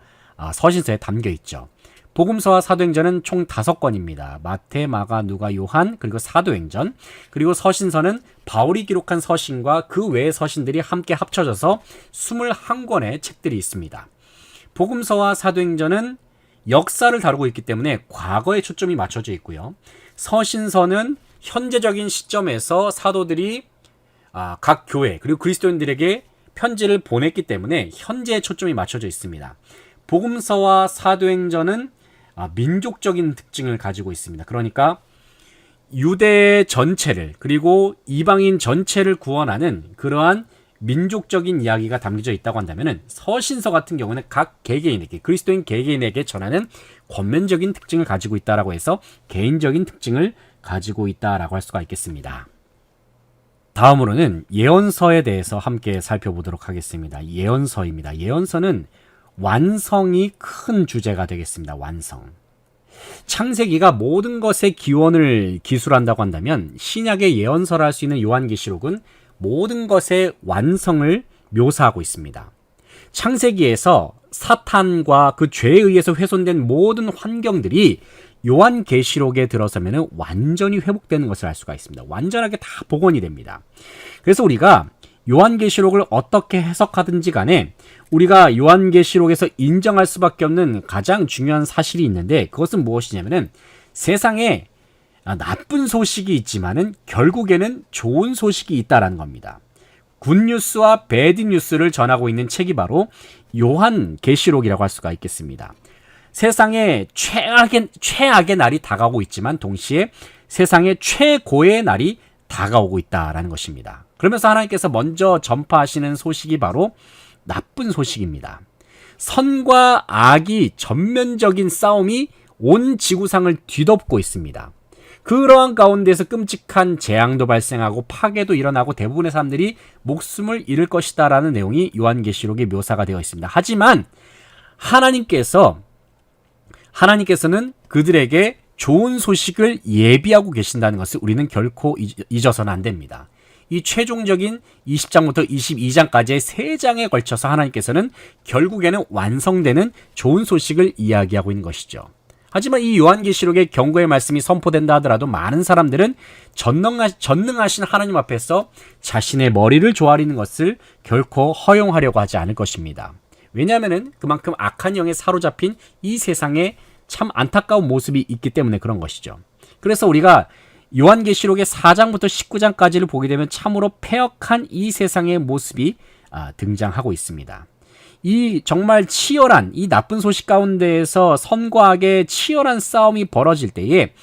서신서에 담겨 있죠. 복음서와 사도행전은 총 5권입니다. 마태, 마가, 누가, 요한, 그리고 사도행전, 그리고 서신서는 바울이 기록한 서신과 그 외의 서신들이 함께 합쳐져서 21권의 책들이 있습니다. 복음서와 사도행전은 역사를 다루고 있기 때문에 과거에 초점이 맞춰져 있고요. 서신서는 현재적인 시점에서 사도들이 각 교회 그리고 그리스도인들에게 편지를 보냈기 때문에 현재에 초점이 맞춰져 있습니다. 복음서와 사도행전은 민족적인 특징을 가지고 있습니다. 그러니까 유대 전체를 그리고 이방인 전체를 구원하는 그러한 민족적인 이야기가 담겨져 있다고 한다면, 서신서 같은 경우는 각 개개인에게, 그리스도인 개개인에게 전하는 권면적인 특징을 가지고 있다라고 해서 개인적인 특징을 가지고 있다라고 할 수가 있겠습니다. 다음으로는 예언서에 대해서 함께 살펴보도록 하겠습니다. 예언서입니다. 예언서는 완성이 큰 주제가 되겠습니다. 완성. 창세기가 모든 것의 기원을 기술한다고 한다면, 신약의 예언서라 할 수 있는 요한계시록은 모든 것의 완성을 묘사하고 있습니다. 창세기에서 사탄과 그 죄에 의해서 훼손된 모든 환경들이 요한계시록에 들어서면 완전히 회복되는 것을 알 수가 있습니다. 완전하게 다 복원이 됩니다. 그래서 우리가 요한계시록을 어떻게 해석하든지 간에 우리가 요한계시록에서 인정할 수밖에 없는 가장 중요한 사실이 있는데, 그것은 무엇이냐면은 세상에 나쁜 소식이 있지만은 결국에는 좋은 소식이 있다라는 겁니다. 굿뉴스와 배드뉴스를 전하고 있는 책이 바로 요한계시록이라고 할 수가 있겠습니다. 세상에 최악의 날이 다가오고 있지만 동시에 세상에 최고의 날이 다가오고 있다라는 것입니다. 그러면서 하나님께서 먼저 전파하시는 소식이 바로 나쁜 소식입니다. 선과 악이 전면적인 싸움이 온 지구상을 뒤덮고 있습니다. 그러한 가운데서 끔찍한 재앙도 발생하고 파괴도 일어나고 대부분의 사람들이 목숨을 잃을 것이다라는 내용이 요한계시록에 묘사가 되어 있습니다. 하지만 하나님께서는 그들에게 좋은 소식을 예비하고 계신다는 것을 우리는 결코 잊어서는 안 됩니다. 이 최종적인 20장부터 22장까지의 3장에 걸쳐서 하나님께서는 결국에는 완성되는 좋은 소식을 이야기하고 있는 것이죠. 하지만 이 요한계시록의 경고의 말씀이 선포된다 하더라도 많은 사람들은 전능하신 하나님 앞에서 자신의 머리를 조아리는 것을 결코 허용하려고 하지 않을 것입니다. 왜냐하면 그만큼 악한 영에 사로잡힌 이 세상에 참 안타까운 모습이 있기 때문에 그런 것이죠. 그래서 우리가 요한계시록의 4장부터 19장까지를 보게 되면 참으로 패역한 이 세상의 모습이 등장하고 있습니다. 이 정말 치열한 이 나쁜 소식 가운데에서 선과 악의 치열한 싸움이 벌어질 때에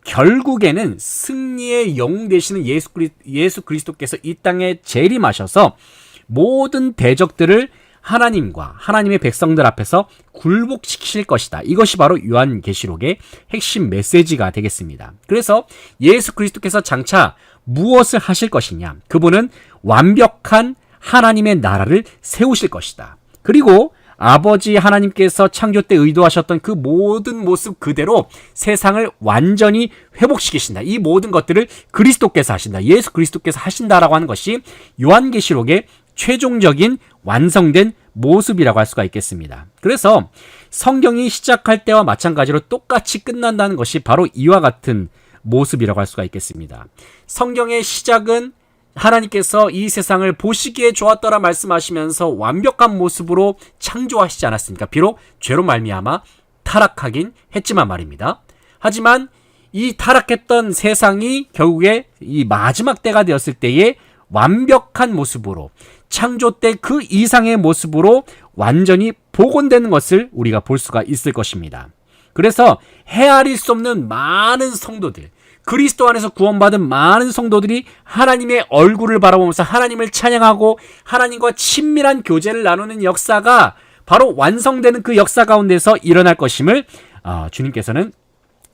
결국에는 승리의 영웅 되시는 예수 그리스도께서 이 땅에 재림하셔서 모든 대적들을 하나님과 하나님의 백성들 앞에서 굴복시킬 것이다. 이것이 바로 요한계시록의 핵심 메시지가 되겠습니다. 그래서 예수 그리스도께서 장차 무엇을 하실 것이냐? 그분은 완벽한 하나님의 나라를 세우실 것이다. 그리고 아버지 하나님께서 창조 때 의도하셨던 그 모든 모습 그대로 세상을 완전히 회복시키신다. 이 모든 것들을 그리스도께서 하신다. 예수 그리스도께서 하신다라고 하는 것이 요한계시록의 최종적인 완성된 모습이라고 할 수가 있겠습니다. 그래서 성경이 시작할 때와 마찬가지로 똑같이 끝난다는 것이 바로 이와 같은 모습이라고 할 수가 있겠습니다. 성경의 시작은 하나님께서 이 세상을 보시기에 좋았더라 말씀하시면서 완벽한 모습으로 창조하시지 않았습니까? 비록 죄로 말미암아 타락하긴 했지만 말입니다. 하지만 이 타락했던 세상이 결국에 이 마지막 때가 되었을 때에 완벽한 모습으로 창조 때 그 이상의 모습으로 완전히 복원되는 것을 우리가 볼 수가 있을 것입니다. 그래서 헤아릴 수 없는 많은 성도들, 그리스도 안에서 구원받은 많은 성도들이 하나님의 얼굴을 바라보면서 하나님을 찬양하고 하나님과 친밀한 교제를 나누는 역사가 바로 완성되는 그 역사 가운데서 일어날 것임을 주님께서는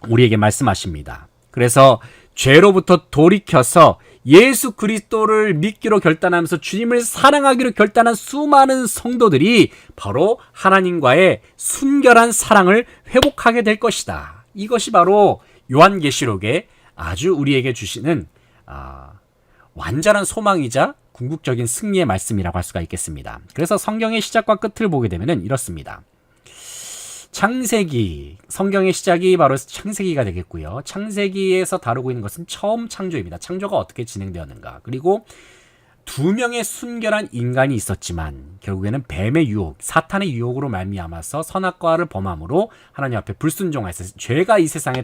우리에게 말씀하십니다. 그래서 죄로부터 돌이켜서 예수 그리스도를 믿기로 결단하면서 주님을 사랑하기로 결단한 수많은 성도들이 바로 하나님과의 순결한 사랑을 회복하게 될 것이다. 이것이 바로 요한계시록에 아주 우리에게 주시는 완전한 소망이자 궁극적인 승리의 말씀이라고 할 수가 있겠습니다. 그래서 성경의 시작과 끝을 보게 되면 이렇습니다. 창세기, 성경의 시작이 바로 창세기가 되겠고요. 창세기에서 다루고 있는 것은 처음 창조입니다. 창조가 어떻게 진행되었는가. 그리고 두 명의 순결한 인간이 있었지만 결국에는 뱀의 유혹, 사탄의 유혹으로 말미암아서 선악과를 범함으로 하나님 앞에 불순종하여서 죄가 이 세상에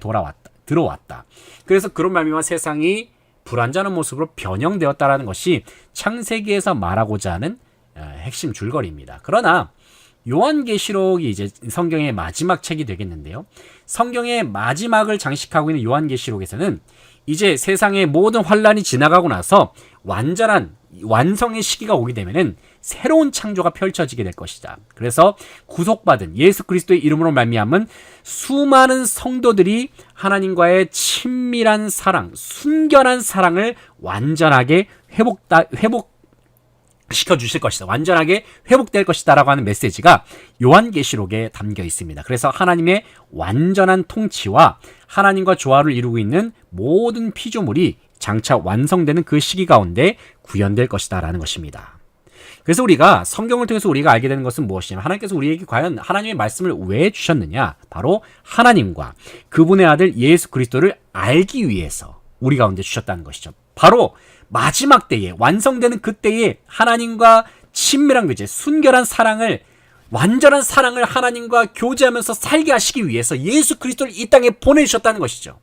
들어왔다. 그래서 그런 말미암아 세상이 불완전한 모습으로 변형되었다라는 것이 창세기에서 말하고자 하는 핵심 줄거리입니다. 그러나 요한계시록이 이제 성경의 마지막 책이 되겠는데요. 성경의 마지막을 장식하고 있는 요한계시록에서는 이제 세상의 모든 환란이 지나가고 나서 완전한 완성의 시기가 오게 되면은 새로운 창조가 펼쳐지게 될 것이다. 그래서 구속받은 예수 그리스도의 이름으로 말미암은 수많은 성도들이 하나님과의 친밀한 사랑, 순결한 사랑을 완전하게 시켜 주실 것이다. 완전하게 회복될 것이다 라고 하는 메시지가 요한계시록에 담겨 있습니다. 그래서 하나님의 완전한 통치와 하나님과 조화를 이루고 있는 모든 피조물이 장차 완성되는 그 시기 가운데 구현될 것이다 라는 것입니다. 그래서 우리가 성경을 통해서 우리가 알게 되는 것은 무엇이냐면 하나님께서 우리에게 과연 하나님의 말씀을 왜 주셨느냐. 바로 하나님과 그분의 아들 예수 그리스도를 알기 위해서 우리 가운데 주셨다는 것이죠. 바로 마지막 때에 완성되는 그때에 하나님과 친밀한 교제, 순결한 사랑을 완전한 사랑을 하나님과 교제하면서 살게 하시기 위해서 예수 그리스도를 이 땅에 보내주셨다는 것이죠.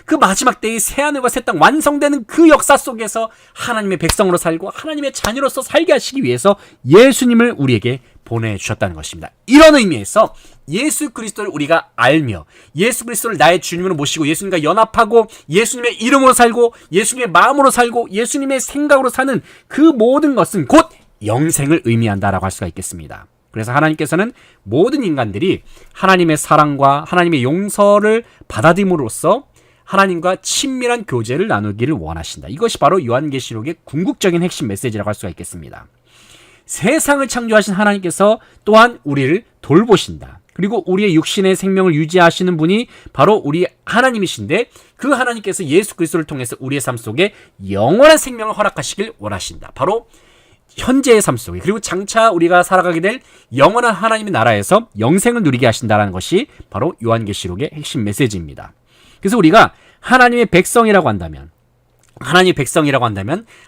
그 마지막 때의 새하늘과 새 땅 완성되는 그 역사 속에서 하나님의 백성으로 살고 하나님의 자녀로서 살게 하시기 위해서 예수님을 우리에게 보내주셨다는 것입니다. 이런 의미에서 예수 그리스도를 우리가 알며 예수 그리스도를 나의 주님으로 모시고 예수님과 연합하고 예수님의 이름으로 살고 예수님의 마음으로 살고 예수님의 생각으로 사는 그 모든 것은 곧 영생을 의미한다라고 할 수가 있겠습니다. 그래서 하나님께서는 모든 인간들이 하나님의 사랑과 하나님의 용서를 받아들임으로써 하나님과 친밀한 교제를 나누기를 원하신다. 이것이 바로 요한계시록의 궁극적인 핵심 메시지라고 할 수가 있겠습니다. 세상을 창조하신 하나님께서 또한 우리를 돌보신다. 그리고 우리의 육신의 생명을 유지하시는 분이 바로 우리 하나님이신데 그 하나님께서 예수 그리스도를 통해서 우리의 삶 속에 영원한 생명을 허락하시길 원하신다. 바로 현재의 삶 속에 그리고 장차 우리가 살아가게 될 영원한 하나님의 나라에서 영생을 누리게 하신다는 것이 바로 요한계시록의 핵심 메시지입니다. 그래서 우리가 하나님의 백성이라고 한다면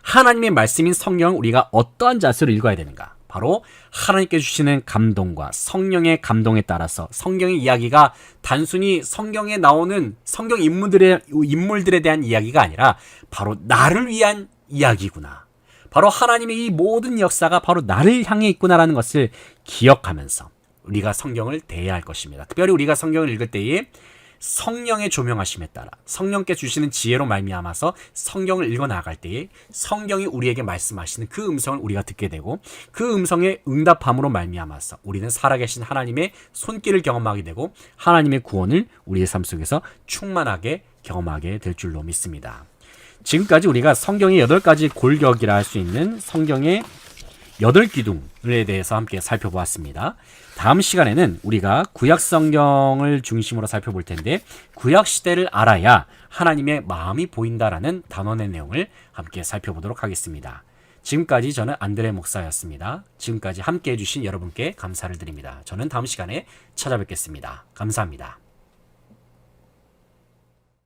하나님의 말씀인 성경을 우리가 어떠한 자세로 읽어야 되는가? 바로 하나님께 주시는 감동과 성령의 감동에 따라서 성경의 이야기가 단순히 성경에 나오는 성경 인물들에 대한 이야기가 아니라 바로 나를 위한 이야기구나. 바로 하나님의 이 모든 역사가 바로 나를 향해 있구나라는 것을 기억하면서 우리가 성경을 대해야 할 것입니다. 특별히 우리가 성경을 읽을 때에 성령의 조명하심에 따라 성령께 주시는 지혜로 말미암아서 성경을 읽어 나갈 때에 성경이 우리에게 말씀하시는 그 음성을 우리가 듣게 되고 그 음성에 응답함으로 말미암아서 우리는 살아계신 하나님의 손길을 경험하게 되고 하나님의 구원을 우리의 삶 속에서 충만하게 경험하게 될 줄로 믿습니다. 지금까지 우리가 성경의 8가지 골격이라 할 수 있는 성경의 8기둥에 대해서 함께 살펴보았습니다. 다음 시간에는 우리가 구약 성경을 중심으로 살펴볼 텐데 구약 시대를 알아야 하나님의 마음이 보인다라는 단원의 내용을 함께 살펴보도록 하겠습니다. 지금까지 저는 안드레 목사였습니다. 지금까지 함께 해주신 여러분께 감사를 드립니다. 저는 다음 시간에 찾아뵙겠습니다. 감사합니다.